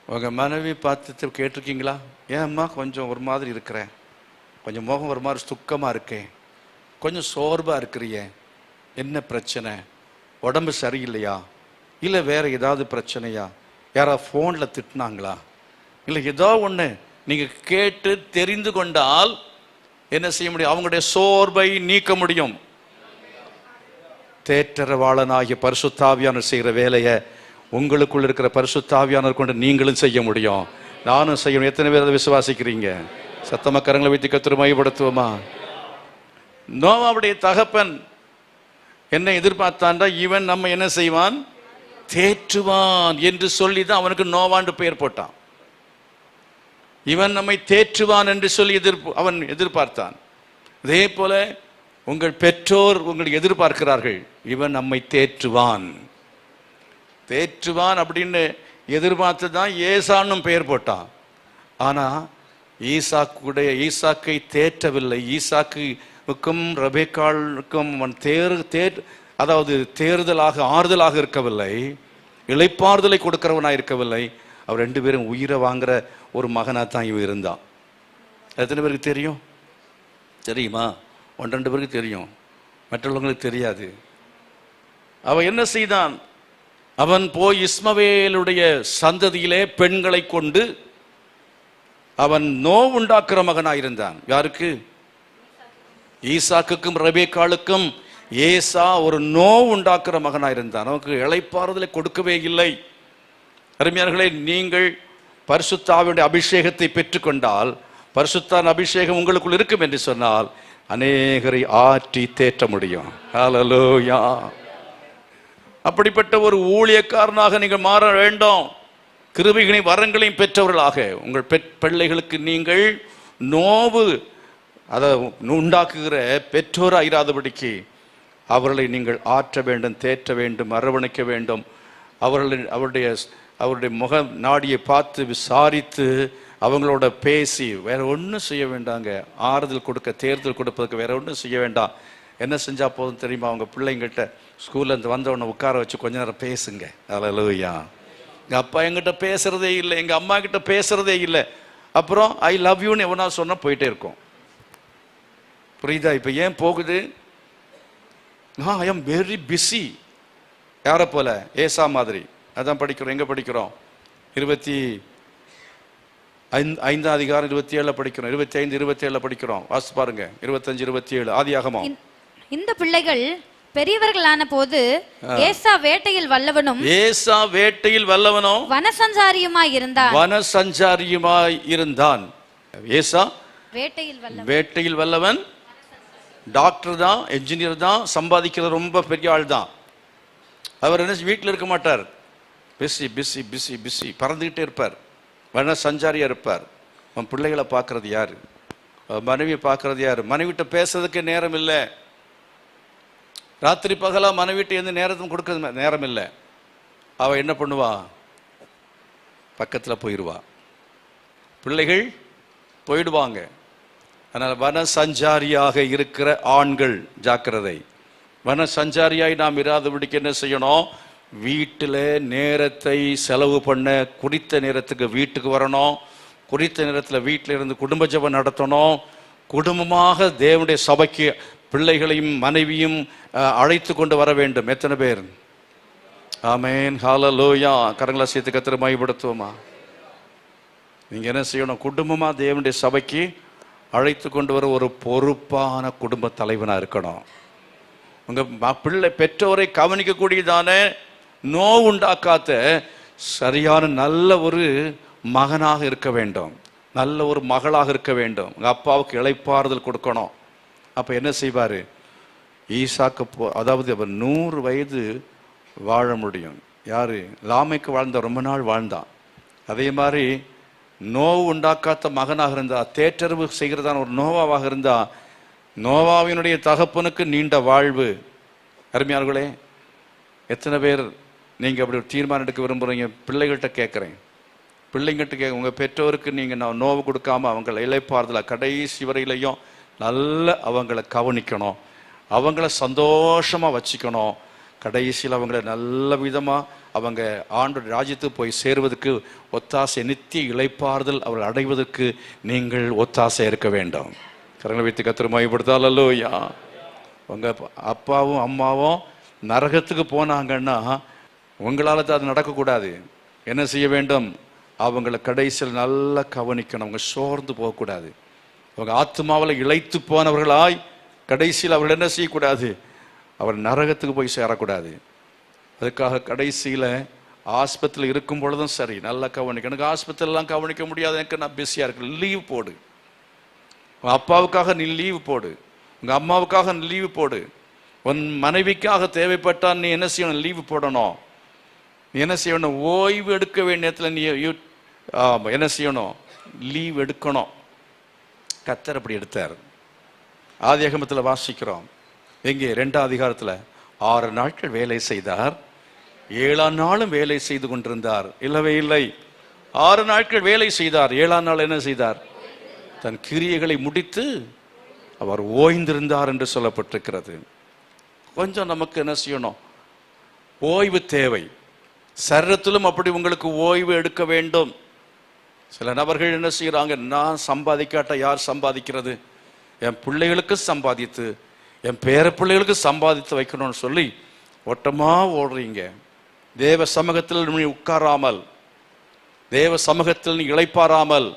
உங்கள் மனைவி பார்த்து கேட்டிருக்கீங்களா? ஏம்மா கொஞ்சம் ஒரு மாதிரி இருக்கிறேன், கொஞ்சம் முகம் ஒரு மாதிரி துக்கமாக இருக்கேன், கொஞ்சம் சோர்வாக இருக்கிறியே, என்ன பிரச்சனை? உடம்பு சரியில்லையா, இல்லை வேற ஏதாவது பிரச்சனையா, யாராவது ஃபோனில் திட்டினாங்களா, இல்லை ஏதோ ஒன்று நீங்கள் கேட்டு தெரிந்து கொண்டால் என்ன செய்ய முடியும்? அவங்களுடைய சோர்வை நீக்க முடியும். தேற்றரவாளனாகிய பரிசுத்தாவியானவர் செய்கிற வேலையை உங்களுக்குள்ள இருக்கிற பரிசுத்தாவியானவர் கொண்டு நீங்களும் செய்ய முடியும், நானும் செய்யணும். எத்தனை பேர் அதை விசுவாசிக்கிறீங்க? சத்தமா கரங்களை வைத்து கர்த்தரை மையப்படுத்துவோமா? நோவாவுடைய தகப்பன் என்ன எதிர்பார்த்தான்டா, இவன் நம்ம என்ன செய்வான்? தேற்றுவான் என்று சொல்லி தான் அவனுக்கு நோவாண்டு பெயர் போட்டான். இவன் நம்மை தேற்றுவான் என்று சொல்லி அவன் எதிர்பார்த்தான். அதே போல உங்கள் பெற்றோர் உங்களை எதிர்பார்க்கிறார்கள், இவன் நம்மை தேற்றுவான். தேற்றுவான் அப்படின்னு எதிர்பார்த்து தான் ஏசானும் பெயர் போட்டான். ஆனா ஈசாக்கை தேற்றவில்லை. ஈசாக்குக்கும் ரெபெக்காளுக்கும் அவன் அதாவது தேர்தலாக ஆறுதலாக இருக்கவில்லை, இளைப்பாறுதலை கொடுக்கிறவனாக இருக்கவில்லை. அவர் ரெண்டு பேரும் உயிரை வாங்குற ஒரு மகனாக தான் இவன் இருந்தான். எத்தனை பேருக்கு தெரியும்? தெரியுமா? 1-2 பேருக்கு தெரியும், மற்றவங்களுக்கு தெரியாது. அவன் என்ன செய்தான்? அவன் போய் இஸ்மவேலுடைய சந்ததியிலே பெண்களை கொண்டு அவன் நோவுண்டாக்குற மகனாயிருந்தான். யாருக்கு? ஈசாக்குக்கும் ரெபெக்காளுக்கும் ஏசா ஒரு நோவு உண்டாக்குற மகனாயிருந்தான். அவனுக்கு இளைப்பாறுதலை கொடுக்கவே இல்லை. அருமையானவர்களே, நீங்கள் பரிசுத்தாவினுடைய அபிஷேகத்தை பெற்றுக்கொண்டால், பரிசுத்தாவின் அபிஷேகம் உங்களுக்குள் இருக்கும் என்று சொன்னால் அநேகரை ஆற்றி தேற்ற முடியும். ஹல்லேலூயா! அப்படிப்பட்ட ஒரு ஊழியக்காரனாக நீங்கள் மாற வேண்டும். கிருபைகளையும் வரங்களையும் பெற்றவர்களாக உங்கள் பிள்ளைகளுக்கு நீங்கள் நோவு அதை உண்டாக்குகிற பெற்றோராக இராதபடிக்கு அவர்களை நீங்கள் ஆற்ற வேண்டும், தேற்ற வேண்டும், அரவணைக்க வேண்டும். அவருடைய முக நாடியை பார்த்து விசாரித்து அவங்களோட பேசி வேற ஒன்றும் செய்ய வேண்டாங்க. ஆறுதல் கொடுக்க, தேர்தல் கொடுப்பதற்கு வேற ஒன்றும் செய்ய வேண்டாம். என்ன செஞ்சா போதும் தெரியுமா? அவங்க பிள்ளைங்கிட்ட ஸ்கூல்ல இருந்து வந்தவொடனே உட்கார வச்சு கொஞ்ச நேரம் பேசுங்க. அல்லேலூயா. எங்கள் அப்பா எங்கிட்ட பேசுறதே இல்லை, எங்கள் அம்மா கிட்ட பேசுறதே இல்லை. அப்புறம் ஐ லவ் யூன்னு எவனா சொன்னால் போயிட்டே இருக்கும். புரியுதா? இப்போ ஏன் போகுது? I am very busy. யாரை போல? ஏசா மாதிரி. அதான் படிக்கிறோம். எங்கே படிக்கிறோம்? 25 அதிகாரம் 27 படிக்கிறோம். 25 27 படிக்கிறோம். வாசி பாருங்க. 25 27 ஆதியாகமம். இந்த பிள்ளைகள் பெரியவர்களான போது ஏசா வேட்டையில் வல்லவனும் வனசஞ்சாரியுமாய் இருந்தான். ஏசா வேட்டையில் வல்லவன். டாக்டர் தான், என்ஜினியர் தான், சம்பாதிக்கிறது ரொம்ப பெரிய ஆள் தான். அவர் என்ன வீட்டில் இருக்க மாட்டார். பிஸி பிஸி பிஸி பிஸி பறந்துக்கிட்டே இருப்பார். வன சஞ்சாரியாக இருப்பார். அவன் பிள்ளைகளை பார்க்கறது யார்? மனைவியை பார்க்கறது யார்? மனைவிட்ட பேசுறதுக்கு நேரம் இல்லை. ராத்திரி பகலா மனைவிட்ட எந்த நேரத்தும் கொடுக்கறது நேரம் இல்லை. அவள் என்ன பண்ணுவா? பக்கத்தில் போயிடுவா. பிள்ளைகள் போயிடுவாங்க. அதனால் வன சஞ்சாரியாக இருக்கிற ஆண்கள் ஜாக்கிரதை. வன சஞ்சாரியாய் நாம் இராதபடிக்கு என்ன செய்யணும்? வீட்டில் நேரத்தை செலவு பண்ண, குறித்த நேரத்துக்கு வீட்டுக்கு வரணும். குறித்த நேரத்தில் வீட்டில் இருந்து குடும்ப ஜெபம் நடத்தணும். குடும்பமாக தேவனுடைய சபைக்கு பிள்ளைகளையும் மனைவியும் அழைத்து கொண்டு வர வேண்டும். எத்தனை பேர்? ஆமென், ஹல்லேலூயா. கரங்களை சேர்த்து கர்த்தரை மகிமைப்படுத்துவோமா? நீங்க என்ன செய்யணும்? குடும்பமா தேவனுடைய சபைக்கு அழைத்து கொண்டு வர ஒரு பொறுப்பான குடும்ப தலைவனா இருக்கணும். உங்க பிள்ளை பெற்றோரை கவனிக்கக்கூடியதான நோவு உண்டாக்காத சரியான நல்ல ஒரு மகனாக இருக்க வேண்டும், நல்ல ஒரு மகளாக இருக்க வேண்டும். உங்க அப்பாவுக்கு இளைப்பாறுதல் கொடுக்கணும். அப்ப என்ன செய்வாரு? ஈசாக்கு அதாவது அவர் 100 வயது வாழ முடியும். யாரு? லாமைக்கு வாழ்ந்த ரொம்ப நாள் வாழ்ந்தான். அதே மாதிரி நோவு உண்டாக்காத மகனாக இருந்தா, தேற்றறிவு செய்கிறதான ஒரு நோவாவாக இருந்தா, நோவாவினுடைய தகப்பனுக்கு நீண்ட வாழ்வு. அருமையார்களே, எத்தனை பேர் நீங்க அப்படி ஒரு தீர்மானம் எடுக்க விரும்புறீங்க? பிள்ளைகள்கிட்ட கேட்குறேன். பிள்ளைங்கிட்ட உங்க பெற்றோருக்கு நீங்க நான் நோவு கொடுக்காம அவங்களை இளைப்பாறுதல கடைசி வரையிலையும் நல்ல அவங்கள கவனிக்கணும், அவங்கள சந்தோஷமா வச்சுக்கணும். கடைசியில் அவங்கள நல்ல விதமா அவங்க ஆண்டோட ராஜ்யத்துக்கு போய் சேருவதற்கு ஒத்தாசை, நித்திய இளைப்பாறுதல் அவர்கள் அடைவதற்கு நீங்கள் ஒத்தாசை இருக்க வேண்டும். கரங்களை வைத்து கர்த்தரை மகிமைப்படுத்தால் அல்லேலூயா. உங்க அப்பாவும் அம்மாவும் நரகத்துக்கு போனாங்கன்னா உங்களால் தான் அது நடக்கக்கூடாது. என்ன செய்ய வேண்டும்? அவங்களை கடைசியில் நல்லா கவனிக்கணும். அவங்க சோர்ந்து போகக்கூடாது. அவங்க ஆத்மாவில் இளைத்து போனவர்களாய் கடைசியில் அவர்கள் என்ன செய்யக்கூடாது? அவர் நரகத்துக்கு போய் சேரக்கூடாது. அதுக்காக கடைசியில் ஆஸ்பத்திரியில் இருக்கும் பொழுதும் சரி நல்லா கவனிக்கணும். எனக்கு ஆஸ்பத்திரிலாம் கவனிக்க முடியாது, எனக்கு நான் பிஸியாக இருக்கேன். லீவ் போடு. உங்கள் அப்பாவுக்காக நீ லீவு போடு, உங்கள் அம்மாவுக்காக நீ லீவு போடு. உன் மனைவிக்காக தேவைப்பட்டால் நீ என்ன செய்யணும்? லீவு போடணும். நீ என்ன செய்யணும்? ஓய்வு எடுக்க வேண்டிய நேரத்தில் நீ என்ன செய்யணும்? லீவ் எடுக்கணும். கர்த்தர் அப்படி எடுத்தார். ஆதியாகமத்தில் வாசிக்கிறோம். எங்கே? 2ஆம் அதிகாரத்தில் 6 நாட்கள் வேலை செய்தார், 7ஆம் நாளும் வேலை செய்து கொண்டிருந்தார். இல்லவே இல்லை. 6 நாட்கள் வேலை செய்தார், 7ஆம் நாள் என்ன செய்தார்? தன் கிரியைகளை முடித்து அவர் ஓய்ந்திருந்தார் என்று சொல்லப்பட்டிருக்கிறது. கொஞ்சம் நமக்கு என்ன செய்யணும்? ஓய்வு தேவை. சரீரத்திலும் அப்படி உங்களுக்கு ஓய்வு எடுக்க வேண்டும். சில நபர்கள் என்ன செய்யறாங்க? நான் சம்பாதிக்காட்ட யார் சம்பாதிக்கிறது? என் பிள்ளைகளுக்கு சம்பாதித்து, என் பேர பிள்ளைகளுக்கு சம்பாதித்து வைக்கணும்னு சொல்லி ஓட்டமா ஓடுறீங்க. தேவ சமூகத்தில் நீ உட்காராமல், தேவ சமூகத்தில் நீ இளைப்பாராமல்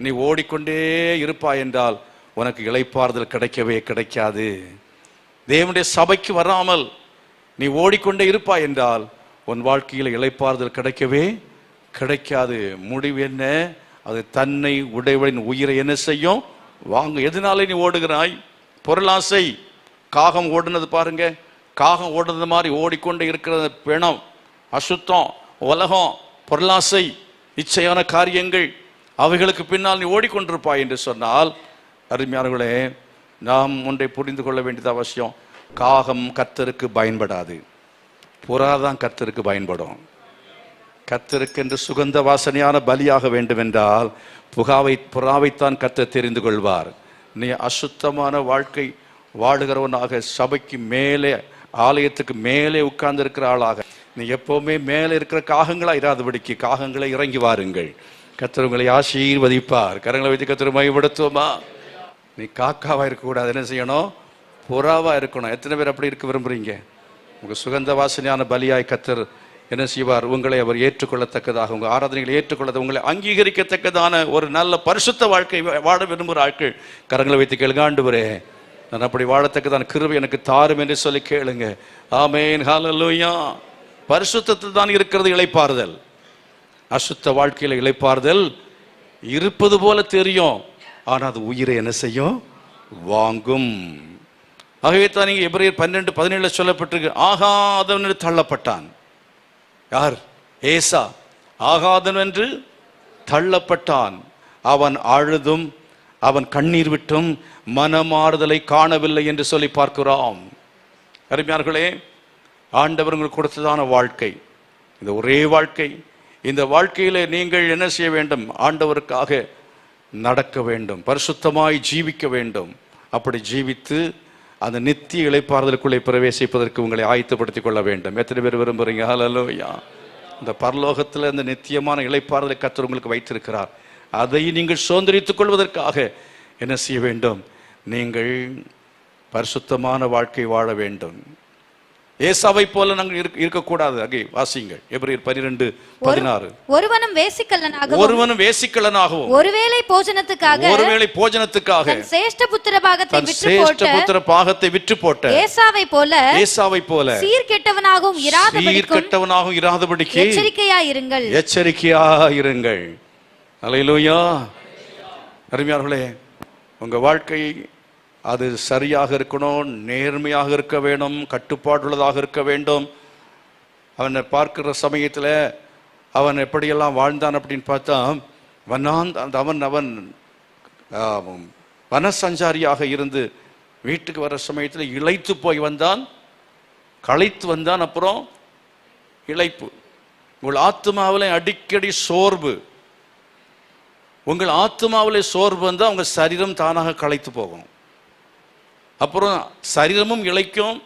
நீ ஓடிக்கொண்டே இருப்பாய் என்றால் உனக்கு இளைப்பாறுதல் கிடைக்கவே கிடைக்காது. தேவனுடைய சபைக்கு வராமல் நீ ஓடிக்கொண்டே இருப்பாய் என்றால் உன் வாழ்க்கையில் இளைப்பாறுதல் கிடைக்கவே கிடைக்காது. முடிவு என்ன? அது தன்னை உடையவனின் உயிரை என்ன செய்யும்? வாங்க. எதனால நீ ஓடுகிறாய்? பொருளாசை. காகம் ஓடுனது பாருங்க. காகம் ஓடுனது மாதிரி ஓடிக்கொண்டே இருக்கிற பிணம், அசுத்தம், உலகம், பொருளாசை, இச்சையான காரியங்கள், அவைகளுக்கு பின்னால் நீ ஓடிக்கொண்டிருப்பாய் என்று சொன்னால் அருமையானவர்களே, நாம் ஒன்றை புரிந்து கொள்ள வேண்டியது அவசியம். காகம் கர்த்தருக்கு பயன்படாது, புறா தான் கர்த்தருக்கு பயன்படும். கர்த்தருக்கு என்று சுகந்த வாசனையான பலியாக வேண்டும் என்றால் புறாவைத்தான் கர்த்தர் தெரிந்து கொள்வார். நீ அசுத்தமான வாழ்க்கை வாழுகிறவனாக, சபைக்கு மேலே, ஆலயத்துக்கு மேலே உட்கார்ந்து இருக்கிற ஆளாக, நீ எப்பவுமே மேலே இருக்கிற காகங்களா இராதபடிக்கு காகங்களை இறங்கி வாருங்கள். கர்த்தர் உங்களை ஆசீர்வதிப்பார். கரங்களை வைத்து கர்த்தர் மகிமைப்படுத்துவோமா? நீ காக்காவா இருக்கக்கூடாது, என்ன செய்யணும்? புறாவா இருக்கணும். எத்தனை பேர் அப்படி இருக்க விரும்புறீங்க? உங்க சுகந்த வாசனையான பலியாய் கர்த்தர் என்ன செய்வார்? உங்களை அவர் ஏற்றுக்கொள்ளத்தக்கதாக, உங்க ஆராதனைகளை ஏற்றுக்கொள்ள, உங்களை அங்கீகரிக்கத்தக்கதான ஒரு நல்ல பரிசுத்த வாழ்க்கை வாழ விரும்புகிற ஆட்கள் கரங்களை வைத்து கேளுங்க. ஆண்டவரே, நான் அப்படி வாழத்தக்கதான கிருபை எனக்கு தாரும் என்று சொல்லி கேளுங்க. ஆமென், ஹல்லேலூயா. பரிசுத்தத்தில் தான் இருக்கிறது இளைப்பாறுதல். அசுத்த வாழ்க்கையில இளைப்பாறுதல் இருப்பது போல தெரியும், ஆனா அது உயிரை என்ன செய்யும்? வாங்கும். ஆகவே தான் நீங்க எபிரேயர் 12:17 சொல்லப்பட்டிருக்கு, ஆகாதவன் தள்ளப்பட்டான். யார்? ஏசா. ஆகாதவன் என்று தள்ளப்பட்டான். அவன் அழுதும் அவன் கண்ணீர் விட்டும் மனமாறுதலை காணவில்லை என்று சொல்லி பார்க்கிறோம். அருமையார்களே, ஆண்டவர் உங்களுக்கு கொடுத்ததான வாழ்க்கை இந்த ஒரே வாழ்க்கை. இந்த வாழ்க்கையில நீங்கள் என்ன செய்ய வேண்டும்? ஆண்டவருக்காக நடக்க வேண்டும், பரிசுத்தமாய் ஜீவிக்க வேண்டும். அப்படி ஜீவித்து அந்த நித்திய இளைப்பாறுதலுக்குள்ளே பிரவேசிப்பதற்கு உங்களை ஆயத்தப்படுத்திக் கொள்ள வேண்டும். எத்தனை பேர் விரும்புறீங்க? ஹல்லேலூயா. இந்த பரலோகத்தில் இந்த நித்தியமான இளைப்பாறுதலை கர்த்தர் உங்களுக்கு வைத்திருக்கிறார். அதை நீங்கள் சுதந்திரித்துக் கொள்வதற்காக என்ன செய்ய வேண்டும்? நீங்கள் பரிசுத்தமான வாழ்க்கை வாழ வேண்டும். ஏசாவை போல நாங்கள் இருக்கக்கூடாது. அங்கே வாசிங்கள் எபிரேயர் 12:16. ஒருவனும் வேசிக்கல்லனாகவும் ஒருவேளை போஜனத்துக்காக தன் சிரேஷ்ட புத்திர பாகத்தை விற்று போட்ட ஏசாவை போல சீர்கெட்டவனாகவும் இராதபடிக்கு எச்சரிக்கையாயிருங்கள். அல்லேலூயா. அருமையானவர்களே, உங்க வாழ்க்கை அது சரியாக இருக்கணும், நேர்மையாக இருக்க வேண்டும், கட்டுப்பாடுள்ளதாக இருக்க வேண்டும். அவனை பார்க்கிற சமயத்தில் அவன் எப்படியெல்லாம் வாழ்ந்தான் அப்படின்னு பார்த்தா, அவன் வனசஞ்சாரியாக இருந்து வீட்டுக்கு வர சமயத்தில் இளைத்து போய் வந்தான், களைத்து வந்தான். அப்புறம் இளைப்பு. உங்கள் ஆத்மாவிலே அடிக்கடி சோர்வு, உங்கள் ஆத்மாவிலே சோர்வு வந்தால் உங்கள் சரீரம் தானாக களைத்து போகும். அப்புறம் சரீரமும் இளைக்கும்,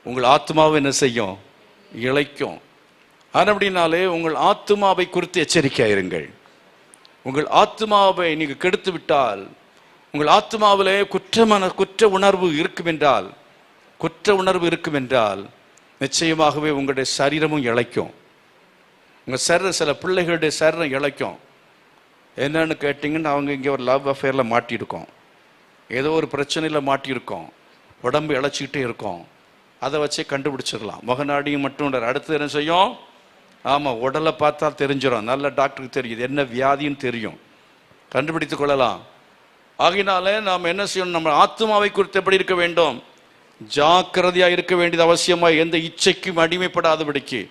உங்கள் ஆத்மாவை என்ன செய்யும்? இளைக்கும். அப்படினாலே உங்கள் ஆத்மாவை குறித்து எச்சரிக்கையாயிருங்கள். உங்கள் ஆத்மாவை நீங்கள் கெடுத்து விட்டால், உங்கள் ஆத்மாவிலே குற்ற உணர்வு இருக்கும் என்றால் நிச்சயமாகவே உங்களுடைய சரீரமும் இளைக்கும். உங்கள் சரீரம், சில பிள்ளைகளுடைய சரீரம் இளைக்கும். என்னன்னு கேட்டிங்கன்னா, அவங்க இங்கே ஒரு லவ் அஃபேரில் மாட்டியிருக்கோம், ஏதோ ஒரு பிரச்சனையில் மாட்டியிருக்கோம், உடம்பு இழைச்சிக்கிட்டே இருக்கோம். அதை வச்சே கண்டுபிடிச்சிடலாம். முகநாடியும் மட்டும் அடுத்து என்ன செய்யும்? ஆமாம், உடலை பார்த்தா தெரிஞ்சிடும். நல்ல டாக்டருக்கு தெரியுது என்ன வியாதின்னு தெரியும், கண்டுபிடித்து கொள்ளலாம். ஆகினாலே நாம் என்ன செய்யணும்? நம்ம ஆத்மாவை குறித்து எப்படி இருக்க வேண்டும்? ஜாக்கிரதையாக இருக்க வேண்டியது அவசியமாக. எந்த இச்சைக்கும் அடிமைப்படாதபடிக்கு,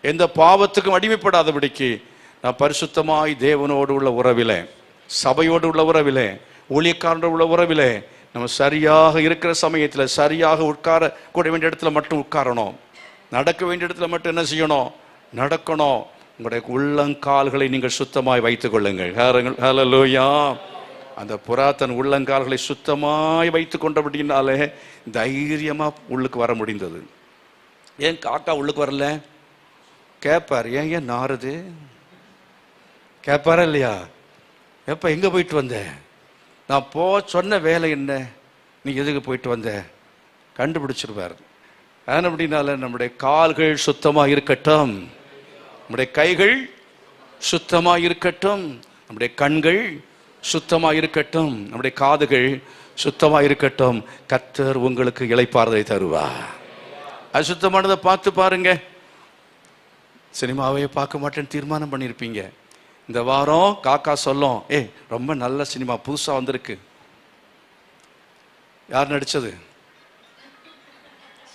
எந்த பாவத்துக்கும் அடிமைப்படாதபடிக்கு நாம் பரிசுத்தமாய் தேவனோடு உள்ள உறவிலே, சபையோடு உள்ள உறவிலே, ஊழியக்காரனோடு உள்ள உறவிலே நம்ம சரியாக இருக்கிற சமயத்தில் சரியாக உட்கார கூட வேண்டிய இடத்துல மட்டும் உட்காரணும், நடக்க வேண்டிய இடத்துல மட்டும் என்ன செய்யணும்? நடக்கணும். உங்களுடைய உள்ளங்கால்களை நீங்கள் சுத்தமாய் வைத்துக் கொள்ளுங்கள். ஹல்லேலூயா. அந்த புறா தன் உள்ளங்கால்களை சுத்தமாய் வைத்துக் கொண்டபடினாலே தைரியமா உள்ளுக்கு வர முடிந்தது. ஏன் காக்கா உள்ளுக்கு வரல? கேட்பார், ஏன் நாறுது? கேட்பாரா இல்லையா? எப்ப எங்க போயிட்டு வந்த? நான் சொன்ன வேலை என்ன? நீ எதுக்கு போயிட்டு வந்த? கண்டுபிடிச்சிருவார். அப்படின்னால நம்முடைய கால்கள் சுத்தமா இருக்கட்டும், நம்முடைய கைகள் சுத்தமா இருக்கட்டும், நம்முடைய கண்கள் சுத்தமா இருக்கட்டும், நம்முடைய காதுகள் சுத்தமா இருக்கட்டும். கர்த்தர் உங்களுக்கு இளைப்பாறுதலை தருவார். அசுத்தமானதை பார்த்து பாருங்க. சினிமாவே பார்க்க மாட்டேன்னு தீர்மானம் பண்ணியிருப்பீங்க. இந்த வாரம் காக்கா சொல்லும், ரொம்ப நல்ல சினிமா புதுசா வந்திருக்கு. யார் நடிச்சது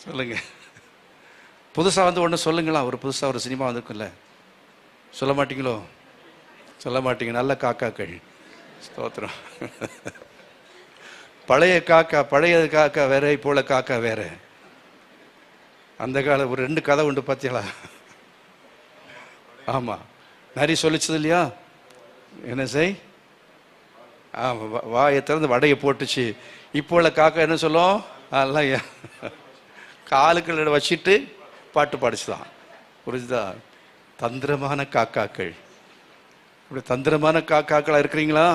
சொல்லுங்க. புதுசா வந்து ஒன்று சொல்லுங்களா? ஒரு புதுசா ஒரு சினிமா வந்திருக்குல்ல, சொல்ல மாட்டீங்களோ? சொல்ல மாட்டீங்க. நல்ல காக்காக்கள். ஸ்தோத்திரம். பழைய காக்கா வேற, இப்போ உள்ள காக்கா வேற. அந்த கால ஒரு 2 கதை உண்டு பார்த்தீங்களா? ஆமா, நரி சொல்லிச்சது இல்லையா, என்ன செய், வாயை திறந்து வடையை போட்டுச்சு. இப்போ உள்ள காக்கா என்ன சொல்லும், அதெல்லாம் காலுக்கள் வச்சுட்டு பாட்டு பாடிச்சுதான். புரிஞ்சுதா? தந்திரமான காக்காக்கள். இப்படி தந்திரமான காக்காக்களா இருக்கிறீங்களா?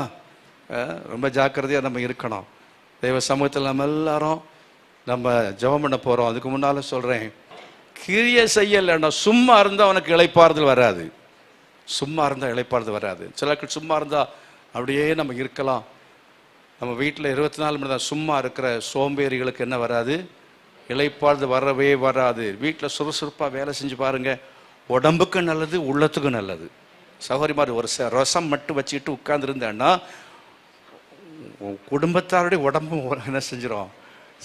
ரொம்ப ஜாக்கிரதையாக நம்ம இருக்கணும். தெய்வ சமூகத்தில் நம்ம எல்லாரும் நம்ம ஜெபம் பண்ண போகிறோம். அதுக்கு முன்னால் சொல்கிறேன், கிரியை செய்யலைன்னா சும்மா இருந்தால் அவனுக்கு இளைப்பாறுதல் வராது. சும்மா இருந்தால் இளைப்பாறுதல் வராது. சிலருக்கு சும்மா இருந்தால் அப்படியே நம்ம இருக்கலாம். நம்ம வீட்டில் 24 மணி நேரம் சும்மா இருக்கிற சோம்பேறிகளுக்கு என்ன வராது, இளைப்பாறுதல் வரவே வராது. வீட்டில் சுறுசுறுப்பாக வேலை செஞ்சு பாருங்கள், உடம்புக்கு நல்லது, உள்ளத்துக்கும் நல்லது. சகோதரி மாதிரி ஒரு ரசம் மட்டும் வச்சுக்கிட்டு உட்கார்ந்துருந்தேன்னா குடும்பத்தாருடைய உடம்பும் என்ன செஞ்சிடும்,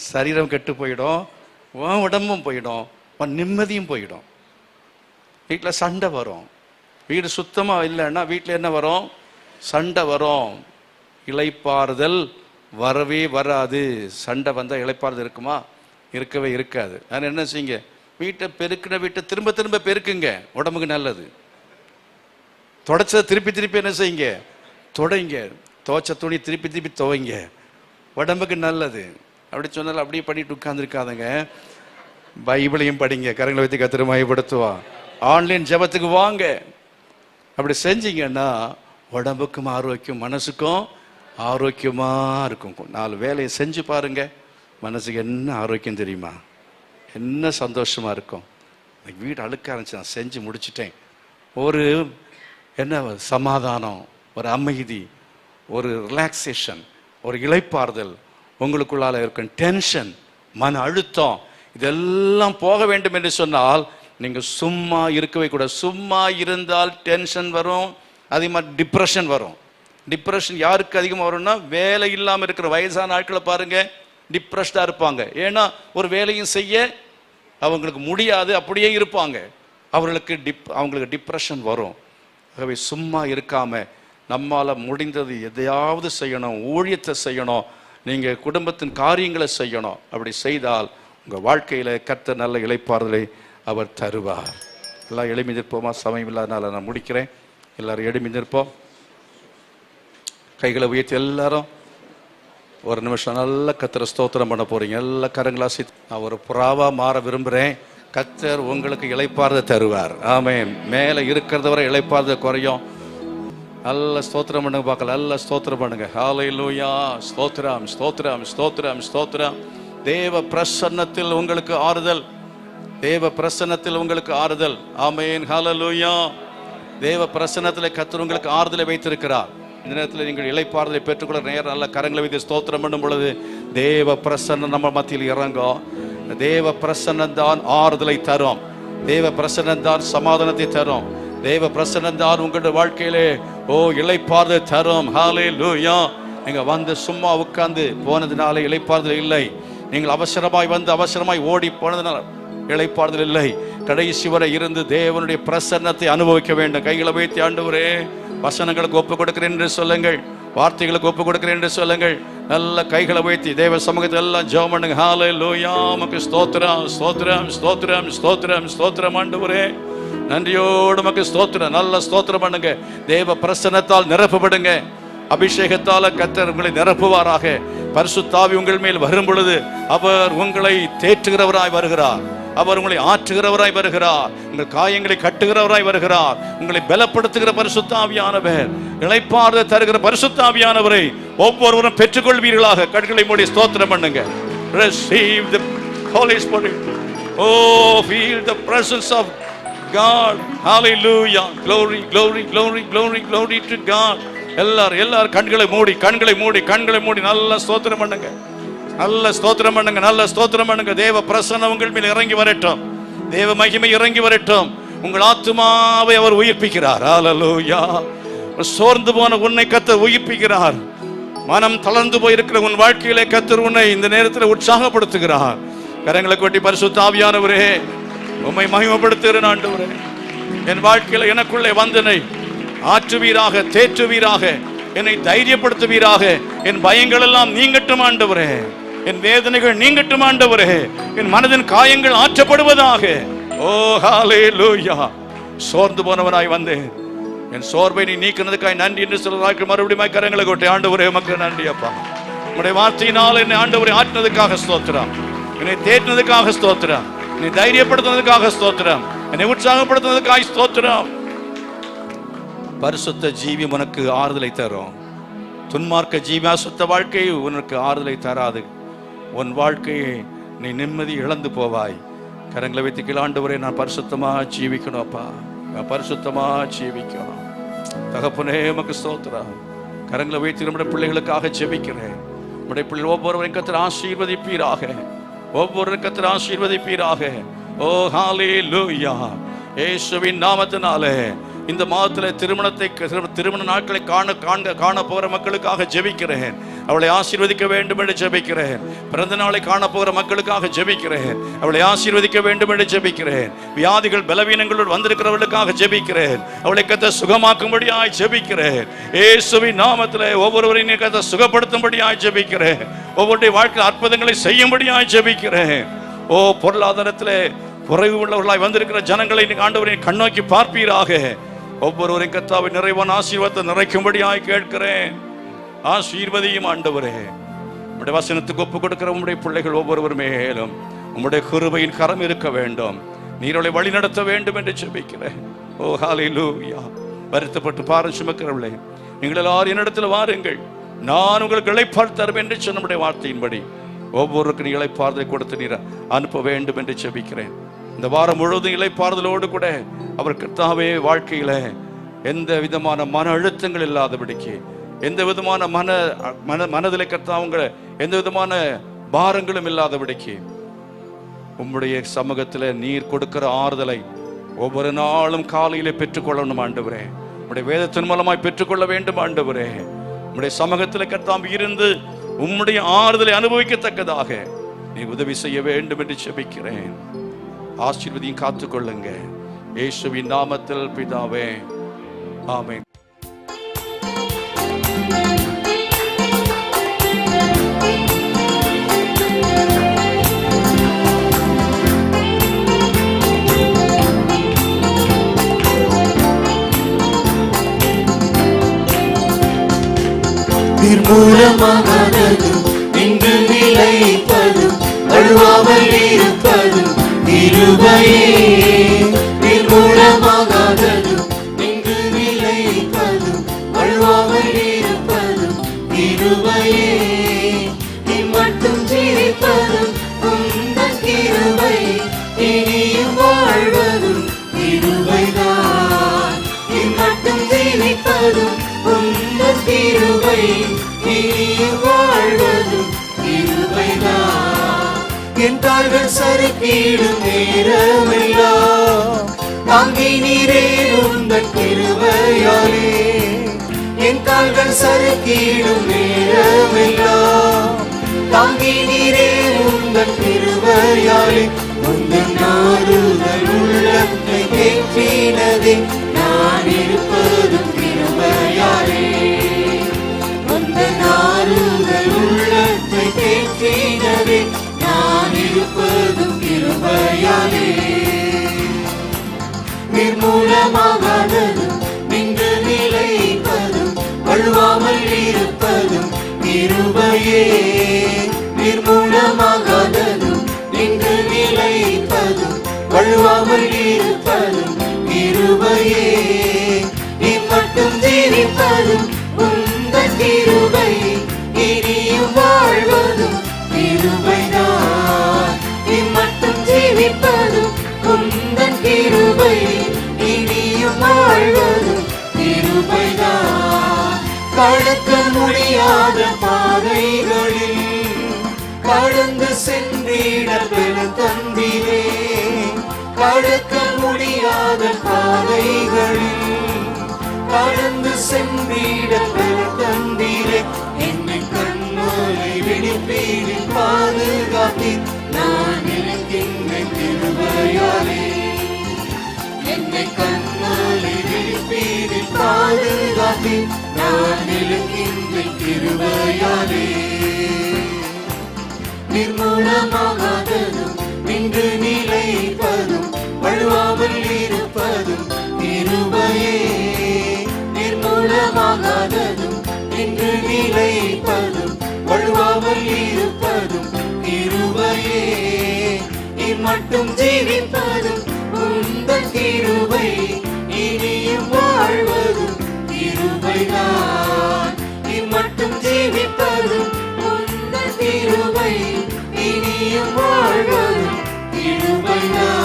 சரீரம் கெட்டு போயிடும், உடம்பும் போயிடும், நிம்மதியும் போயிடும். வீட்டில் சண்டை வரும். வீடு சுத்தமாக இல்லைன்னா வீட்டில் என்ன வரும், சண்டை வரும். இளைப்பாறுதல் வரவே வராது. சண்டை வந்தால் இளைப்பாறுதல் இருக்குமா? இருக்கவே இருக்காது. அதனால் என்ன செய்யுங்க, வீட்டை பெருக்கின வீட்டை திரும்ப திரும்ப பெருக்குங்க, உடம்புக்கு நல்லது. தொடச்சதை திருப்பி திருப்பி என்ன செய்யுங்க, துடைங்க. துவைச்ச துணி திருப்பி திருப்பி துவைங்க, உடம்புக்கு நல்லது. அப்படி சொன்னாலும் அப்படியே பண்ணிட்டு உட்கார்ந்துருக்காதுங்க. பைபிளையும் படிங்க, கரங்களை வைத்து கர்த்தரை மகிமைப்படுத்துவா. ஆன்லைன் ஜெபத்துக்கு வாங்க. அப்படி செஞ்சீங்கன்னா உடம்புக்கும் ஆரோக்கியம், மனசுக்கும் ஆரோக்கியமா இருக்கும். 4 வேலையை செஞ்சு பாருங்க, மனசுக்கு என்ன ஆரோக்கியம் தெரியுமா, என்ன சந்தோஷமா இருக்கும். வீடு அழுக்க ஆரம்பிச்சு, நான் செஞ்சு முடிச்சுட்டேன், ஒரு என்ன சமாதானம், ஒரு அமைதி, ஒரு ரிலாக்ஸேஷன், ஒரு இளைப்பாறுதல். உங்களுக்குள்ளால இருக்கும் டென்ஷன், மன அழுத்தம், இதெல்லாம் போக வேண்டும் என்று சொன்னால் நீங்க சும்மா இருக்கவே கூட. சும்மா இருந்தால் டென்ஷன் வரும், அதே மாதிரி டிப்ரெஷன் வரும். டிப்ரெஷன் யாருக்கு அதிகமாக வரும்னா, வேலை இல்லாமல் இருக்கிற வயசான ஆட்களை பாருங்க, டிப்ரெஸ்டாக இருப்பாங்க. ஏன்னா ஒரு வேலையும் செய்ய அவங்களுக்கு முடியாது, அப்படியே இருப்பாங்க. அவங்களுக்கு டிப்ரெஷன் வரும். ஆகவே சும்மா இருக்காம நம்மால் முடிந்தது எதையாவது செய்யணும், ஊழியத்தை செய்யணும், நீங்கள் குடும்பத்தின் காரியங்களை செய்யணும். அப்படி செய்தால் உங்கள் வாழ்க்கையில் கர்த்தர் நல்ல இளைப்பாறுதலை அவர் தருவார். எல்லாம் எழுப்பி நிற்போமா? சமயம் இல்லாதனால நான் முடிக்கிறேன். எல்லாரும் எழுப்பி நிற்போம், கைகளை உயர்த்தி எல்லாரும் ஒரு நிமிஷம் நல்ல கர்த்தரை ஸ்தோத்திரம் பண்ண போறீங்க. எல்லா கரங்களாசி. நான் ஒரு புறாவா மாற விரும்புகிறேன். கர்த்தர் உங்களுக்கு இளைப்பாறுதலை தருவார். ஆமென். மேலே இருக்கிறத வரை இளைப்பாறுதல் குறையும். நல்ல ஸ்தோத்திரம் பண்ணுங்க பார்க்கலாம். நல்ல ஸ்தோத்திரம் பண்ணுங்க. ஹல்லேலூயா. ஸ்தோத்திரம், ஸ்தோத்திரம், ஸ்தோத்திரம், ஸ்தோத்திரம். தேவ பிரசன்னத்தில் உங்களுக்கு ஆறுதல், தேவ பிரசன்னத்தில் உங்களுக்கு ஆறுதல். ஆமென். ஹல்லேலூயா. தேவ பிரசன்னத்தில் கர்த்தர் உங்களுக்கு ஆறுதலை வைத்திருக்கிறார். இந்த நேரத்தில் நீங்கள் இளைப்பாறுதலை பெற்றுக்கொள்ள நேரம் நல்ல கரங்களை வைத்து ஸ்தோத்திரம் பண்ணும் பொழுது தேவ பிரசன்னம் நம்ம மத்தியில் இறங்கும். தேவ பிரசன்னம் தான் ஆறுதலை தரும். தேவ பிரசன்னம் தான் சமாதானத்தை தரும். தேவ பிரசன்னம் தான் உங்களுடைய வாழ்க்கையிலே இளைப்பாறுதலை தரும். ஹல்லேலூயா. நீங்க வந்து சும்மா உட்கார்ந்து போனதுனால இளைப்பாறுதல் இல்லை. நீங்கள் அவசரமாய் வந்து அவசரமாய் ஓடி போனதுனால இளைப்பாறுதல் இல்லை. கடைசி வரை இருந்து தேவனுடைய பிரசன்னத்தை அனுபவிக்க வேண்டும். கைகளை வைத்து, ஆண்டவரே வசனங்களுக்கு ஒப்பு கொடுக்கிறேன் என்று சொல்லுங்கள், வார்த்தைகளுக்கு ஒப்பு கொடுக்கிறேன் என்று சொல்லுங்கள். நல்ல கைகளை வைத்து தேவ சமூகத்தை எல்லாம் ஜெபம் பண்ணுங்க. ஹல்லேலூயா. உமக்கு ஸ்தோத்திரம், ஸ்தோத்திரம், ஸ்தோத்திரம், ஸ்தோத்திரம், ஸ்தோத்திரம். ஆண்டவரே நன்றியோடு உமக்கு ஸ்தோத்திரம். நல்ல ஸ்தோத்திரம் பண்ணுங்க. தேவ பிரசன்னத்தால் நிரப்பப்படுங்க. அபிஷேகத்தால கர்த்தர் உங்களை நிரப்புவாராக. பரிசுத்த ஆவி உங்கள் மேல் வரும் பொழுது அவர் உங்களை தேற்றுகிறவராய் வருகிறார். அவர் உங்களை ஆற்றுகிறவராய் வருகிறார். உங்கள் காயங்களை கட்டுகிறவராய் வருகிறார். உங்களை பலப்படுத்துகிற பரிசுத்த ஆவியானவர், இளைப்பாறுதல் தருகிற பரிசுத்த ஆவியானவரை ஒவ்வொருவரும் பெற்றுக்கொள்வீர்களாக. கண்களை மூடி ஸ்தோத்திரம் பண்ணுங்க. Receive the Holy Spirit. Oh, feel the presence of God. Hallelujah. Glory, glory, glory, glory, glory to God. எல்லாரும் கண்களை மூடி நல்ல ஸ்தோத்திரம் பண்ணுங்க. நல்ல ஸ்தோத்திரம் பண்ணுங்க. நல்ல ஸ்தோத்திரம் பண்ணுங்க. தேவ பிரசன்னம் உங்கள் மேல் இறங்கி வரட்டும். தேவ மகிமை இறங்கி வரட்டும். உங்கள் ஆத்துமாவை அவர் உயிர்ப்பிக்கிறார். ஹல்லேலூயா. சோர்ந்து போன உன்னை கர்த்தர் உயிர்ப்பிக்கிறார். மனம் தளர்ந்து போயிருக்கிற உன் வாழ்க்கையிலே கர்த்தர் உன்னை இந்த நேரத்தில் உற்சாகப்படுத்துகிறார். கரங்களை கொட்டி பரிசுத்த ஆவியானவரே உம்மை மகிமைப்படுத்துகிறேன். ஆண்டவரே என் வாழ்க்கையில எனக்குள்ளே வந்தனை ஆற்றுவீராக, தேற்றுவீராக. என்னை தைரியப்படுத்துவீராக. என் பயங்கள் எல்லாம் நீங்கட்டும் ஆண்டவரே, என் வேதனைகள் நீங்கட்டும் ஆண்டவரே, என் மனதின் காயங்கள் ஆற்றப்படுவதாக. ஓ ஹல்லேலூயா. சோர்ந்து போனவனாய் வந்தேன், என் சோர்வை நீ நீக்கினதுக்காய் நன்றி என்று சொல்வதற்கு மறுபடியும் கரங்களை கொட்டி ஆண்டவரே உமக்கு நன்றி அப்பா. உம்முடைய வார்த்தையினால் என்னை ஆண்டவரை ஆற்றினதுக்காக ஸ்தோத்திரம், என்னை தேற்றினதுக்காக ஸ்தோத்திரம், என்னை தைரியப்படுத்தினதுக்காக ஸ்தோத்திரம், என்னை உற்சாகப்படுத்தினதுக்காக ஸ்தோத்திரம். பரிசுத்த ஜீவி உனக்கு ஆறுதலை தரும். துன்மார்க்க ஜீவி அசுத்த வாழ்க்கை உனக்கு ஆறுதலை தராது. உன் வாழ்க்கையை நீ நிம்மதி இழந்து போவாய். கரங்களை வைத்து ஆண்டவரே நான் பரிசுத்தமா ஜீவிக்கணும் அப்பா, நான் பரிசுத்தமா ஜீவிக்கணும். தகப்பனே உமக்கு ஸ்தோத்திரம். கரங்களை வைத்து நம்முடைய பிள்ளைகளுக்காக ஜெபிக்கிறேன். நம்முடைய பிள்ளை ஒவ்வொருவரையும் கர்த்தர் ஆசீர்வதிப்பீராக, ஒவ்வொரு கர்த்தர் ஆசீர்வதிப்பீராக. ஓ ஹல்லேலூயா. இயேசுவின் நாமத்தினாலே இந்த மாதத்தில் திருமண நாட்களை காண போகிற மக்களுக்காக ஜெபிக்கிறேன். அவளை ஆசீர்வதிக்க வேண்டும் என்று ஜெபிக்கிறேன். பிறந்த நாளை காண போகிற மக்களுக்காக ஜெபிக்கிறேன். அவளை ஆசீர்வதிக்க வேண்டும் என்று ஜெபிக்கிறேன். வியாதிகள் பலவீனங்களோடு வந்திருக்கிறவர்களுக்காக ஜெபிக்கிறேன். அவளை கர்த்தர் சுகமாக்கும்படியாய் ஜெபிக்கிறேன். இயேசுவின் நாமத்திலே ஒவ்வொருவரையும் கர்த்தர் சுகப்படுத்தும்படியாய் ஜெபிக்கிறேன். ஒவ்வொருடைய வாழ்க்கையில் அற்புதங்களை செய்யும்படியாய் ஜெபிக்கிறேன். ஓ பொருளாதாரத்திலே குறைவு உள்ளவர்களாய் வந்திருக்கிற ஜனங்களை ஆண்டவரை கண்ணோக்கி பார்ப்பீராக. ஒவ்வொருவரையும் கர்த்தாவை நிறைவான ஆசீர்வாதத்தை நிறைக்கும்படியாய் கேட்கிறேன். ஆசீர்வதியும் ஆண்டவரே. உம்முடைய வசனத்துக்கு ஒப்பு கொடுக்கிற உம்முடைய பிள்ளைகள் ஒவ்வொருவர் மேலும் உம்முடைய கிருபையின் கரம் இருக்க வேண்டும். நீரோலை வழி நடத்த வேண்டும் என்று ஜெபிக்கிறேன். ஓ ஹல்லேலூயா. வருத்தப்பட்டு பாரம் சுமக்கிறவர்களே, நீங்கள் எல்லாரும் என்னிடத்தில் வாருங்கள், நான் உங்களுக்கு இளைப்பாறுதல் தருவேன் என்று சொன்ன நம்முடைய வார்த்தையின்படி ஒவ்வொருவருக்கும் இளைப்பாறுதலை கொடுத்து நீர் அனுப்ப வேண்டும் என்று ஜெபிக்கிறேன். இந்த வாரம் முழுவதும் இளைப்பாறுதலோடு கூட அவர் கர்த்தாவே வாழ்க்கையில எந்த விதமான மன அழுத்தங்கள் இல்லாதபடிக்கு, எந்த விதமான மனதில் கர்த்தாவங்க எந்த விதமான பாரங்களும் இல்லாதபடிக்கு உம்முடைய சமூகத்தில் நீர் கொடுக்கிற ஆறுதலை ஒவ்வொரு நாளும் காலையிலே பெற்றுக்கொள்ளணும் ஆண்டவரே. உம்முடைய வேதத்தின் மூலமாய் பெற்றுக்கொள்ள வேண்டும் ஆண்டவரே. உம்முடைய சமூகத்தில் கர்த்தாம் இருந்து உம்முடைய ஆறுதலை அனுபவிக்கத்தக்கதாக நீ உதவி செய்ய வேண்டும் என்று ஜெபிக்கிறேன். ஆசீர்வதியும் காத்துக்கொள்ளுங்க இயேசுவின் நாமத்தில் பிதாவே, ஆமென். நிர்மூலமாகாததும் இன்று நிலைப்பதும் வழுவாமல் இருப்பதும் கிருபையே. நிர்மூலமாகாததும் இன்று நிலைப்பதும் வழுவாமல் இருப்பதும் கிருபையே. இம்மட்டும் ஜீவிப்பதும் உந்தன் கிருபை, இனியும் வாழ்வதும் கிருபைதான். இம்மட்டும் ஜீவிப்பதும் உந்தன் கிருபை, இனியும் வாழ்வதும் கிருபைதான். என் கால்கள் சறுக்கிடும் நேரமெல்லாம் தாங்கி நீரே உந்தன் கிருபையாலே. என் கால்கள் சறுக்கிடும் நேரமெல்லாம் தாங்கி நீரே உந்தன் கிருபையாலே. உந்தன் ஆறுதல் உள்ளத்தை தேற்றினதே, நான் இருப்பதும் கிருபையாலே. உந்தன் ஆறுதல் உள்ளத்தை தேற்றினதே, நான் இருப்பதும் கிருபையாலே. நிர்மூலமாகாததும் நின்று நிலைப்பதும் வழுவாமல் இருப்பதும் கிருபையே. நிர்மூலமாகாததும் நின்று நிலைப்பதும் வழுவாமல் இருப்பதும் கிருபையே. இம்மட்டும் ஜீவிப்பதும் உந்தன் கிருபை, இனியும் வாழ்வதும் கிருபைதான். இம்மட்டும் ஜீவிப்பதும் உந்தன் கிருபை, இனியும் வாழ்வதும் கிருபைதான். கடக்க முடியாத பாதைகளில் கடந்து சென்றிட பெரும் தந்திரே. கடக்க முடியாத பாதைகளில் கடந்து சென்றிட பெரும் தந்திரே. என்னை கண்மலை விழிப்பீரில் பாதுகாத்தீர், நான் இருக்கின்றேன் கிருபையாலே. என்னை கண்மலை விழிப்பீரில் பாதுகாத்தீர், நான் விழுகின்றேன் கிருபையாலே. நிர்மூலமாகாததும் நின்று நிலைப்பதும் வழுவாமல் இருப்பதும் கிருபையே. நிர்மூலமாகாததும் நின்று நிலைப்பதும் வழுவாமல் இருப்பதும் கிருபையே. இம்மட்டும் ஜீவிப்பதும் உந்தன் கிருபை, இனியும் வாழ்வதும் கிருபைதான். இம்மட்டும் ஜீவிப்பதும் உந்தன் கிருபை, இனியும் வாழ்வதும் கிருபைதான்.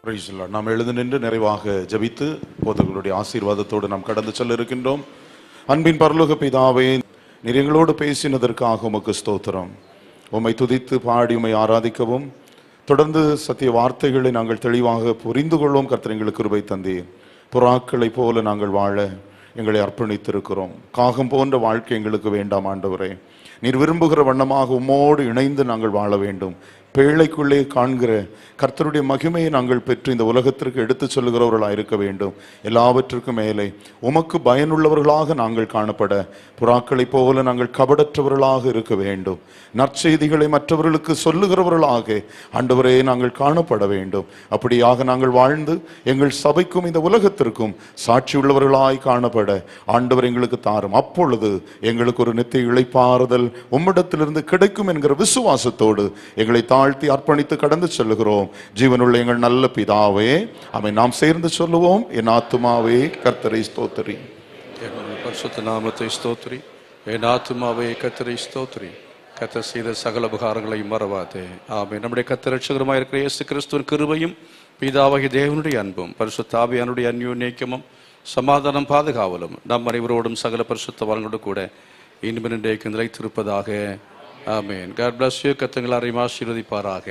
Praise the Lord. நாம் எழுந்து நின்று நிறைவாக ஜெபித்து போதகர்களுடைய ஆசீர்வாதத்தோடு நாம் கடந்து செல்ல இருக்கின்றோம். அன்பின் பரலோக பிதாவே, நீர் எங்களோடு பேசினதற்காக உமக்கு ஸ்தோத்திரம். உம்மை துதித்து பாடி உம்மை ஆராதிக்கவும் தொடர்ந்து சத்திய வார்த்தைகளை நாங்கள் தெளிவாக புரிந்து கொள்வோம். கர்த்தர் எங்களுக்கு கிருபை தந்தீர். புறாக்களை போல நாங்கள் வாழ எங்களை அர்ப்பணித்திருக்கிறோம். காகம் போன்ற வாழ்க்கை எங்களுக்கு வேண்டாம் ஆண்டவரே. நீர் விரும்புகிற வண்ணமாக உம்மோடு இணைந்து நாங்கள் வாழ வேண்டும். பேழைக்குள்ளே காண்கிற கர்த்தருடைய மகிமையை நாங்கள் பெற்று இந்த உலகத்திற்கு எடுத்துச் சொல்லுகிறவர்களாக இருக்க வேண்டும். எல்லாவற்றுக்கும் மேலே உமக்கு பயனுள்ளவர்களாக நாங்கள் காணப்பட புறாக்களைப் போல நாங்கள் கபடற்றவர்களாக இருக்க வேண்டும். நற்செய்திகளை மற்றவர்களுக்கு சொல்லுகிறவர்களாக ஆண்டவரே நாங்கள் காணப்பட வேண்டும். அப்படியாக நாங்கள் வாழ்ந்து எங்கள் சபைக்கும் இந்த உலகத்திற்கும் சாட்சி உள்ளவர்களாய் காணப்பட ஆண்டவர் எங்களுக்கு தாரும். அப்பொழுது எங்களுக்கு ஒரு நித்திய இளைப்பாறுதல் உம்மிடத்திலிருந்து கிடைக்கும் என்கிற விசுவாசத்தோடு எங்களை தாழ்த்தி அர்ப்பணித்து கடந்து செல்லுகிறோம். ஜீவனுள்ள எங்கள் நல்ல பிதாவே, அவை நாம் சேர்ந்து சொல்லுவோம். என் ஆத்துமாவே கர்த்தரை ஸ்தோத்திரி. பரிசுத்த நாமத்தை ஸ்தோத்திரி. என் ஆத்துமாவே கர்த்தரை ஸ்தோத்திரி. கர்த்தர் செய்த சகல உபகாரங்களையும் மறவாதே. ஆமென். நம்முடைய கர்த்தர் ரட்சகருமாய் இருக்கிற இயேசு கிறிஸ்துவின் கிருபையும் பிதாவாகிய தேவனுடைய அன்பும் பரிசுத்த ஆவியானுடைய அந்யோன்யமும் சமாதானம் பாதுகாவலும் நம் அனைவரோடும் சகல பரிசுத்தவான்களோடு கூட இன்றும் இன்றைக்கு நிலைத்திருப்பதாக. ஆமென். God bless you. கர்த்தர் உங்களை ஆசீர்வதிப்பாராக.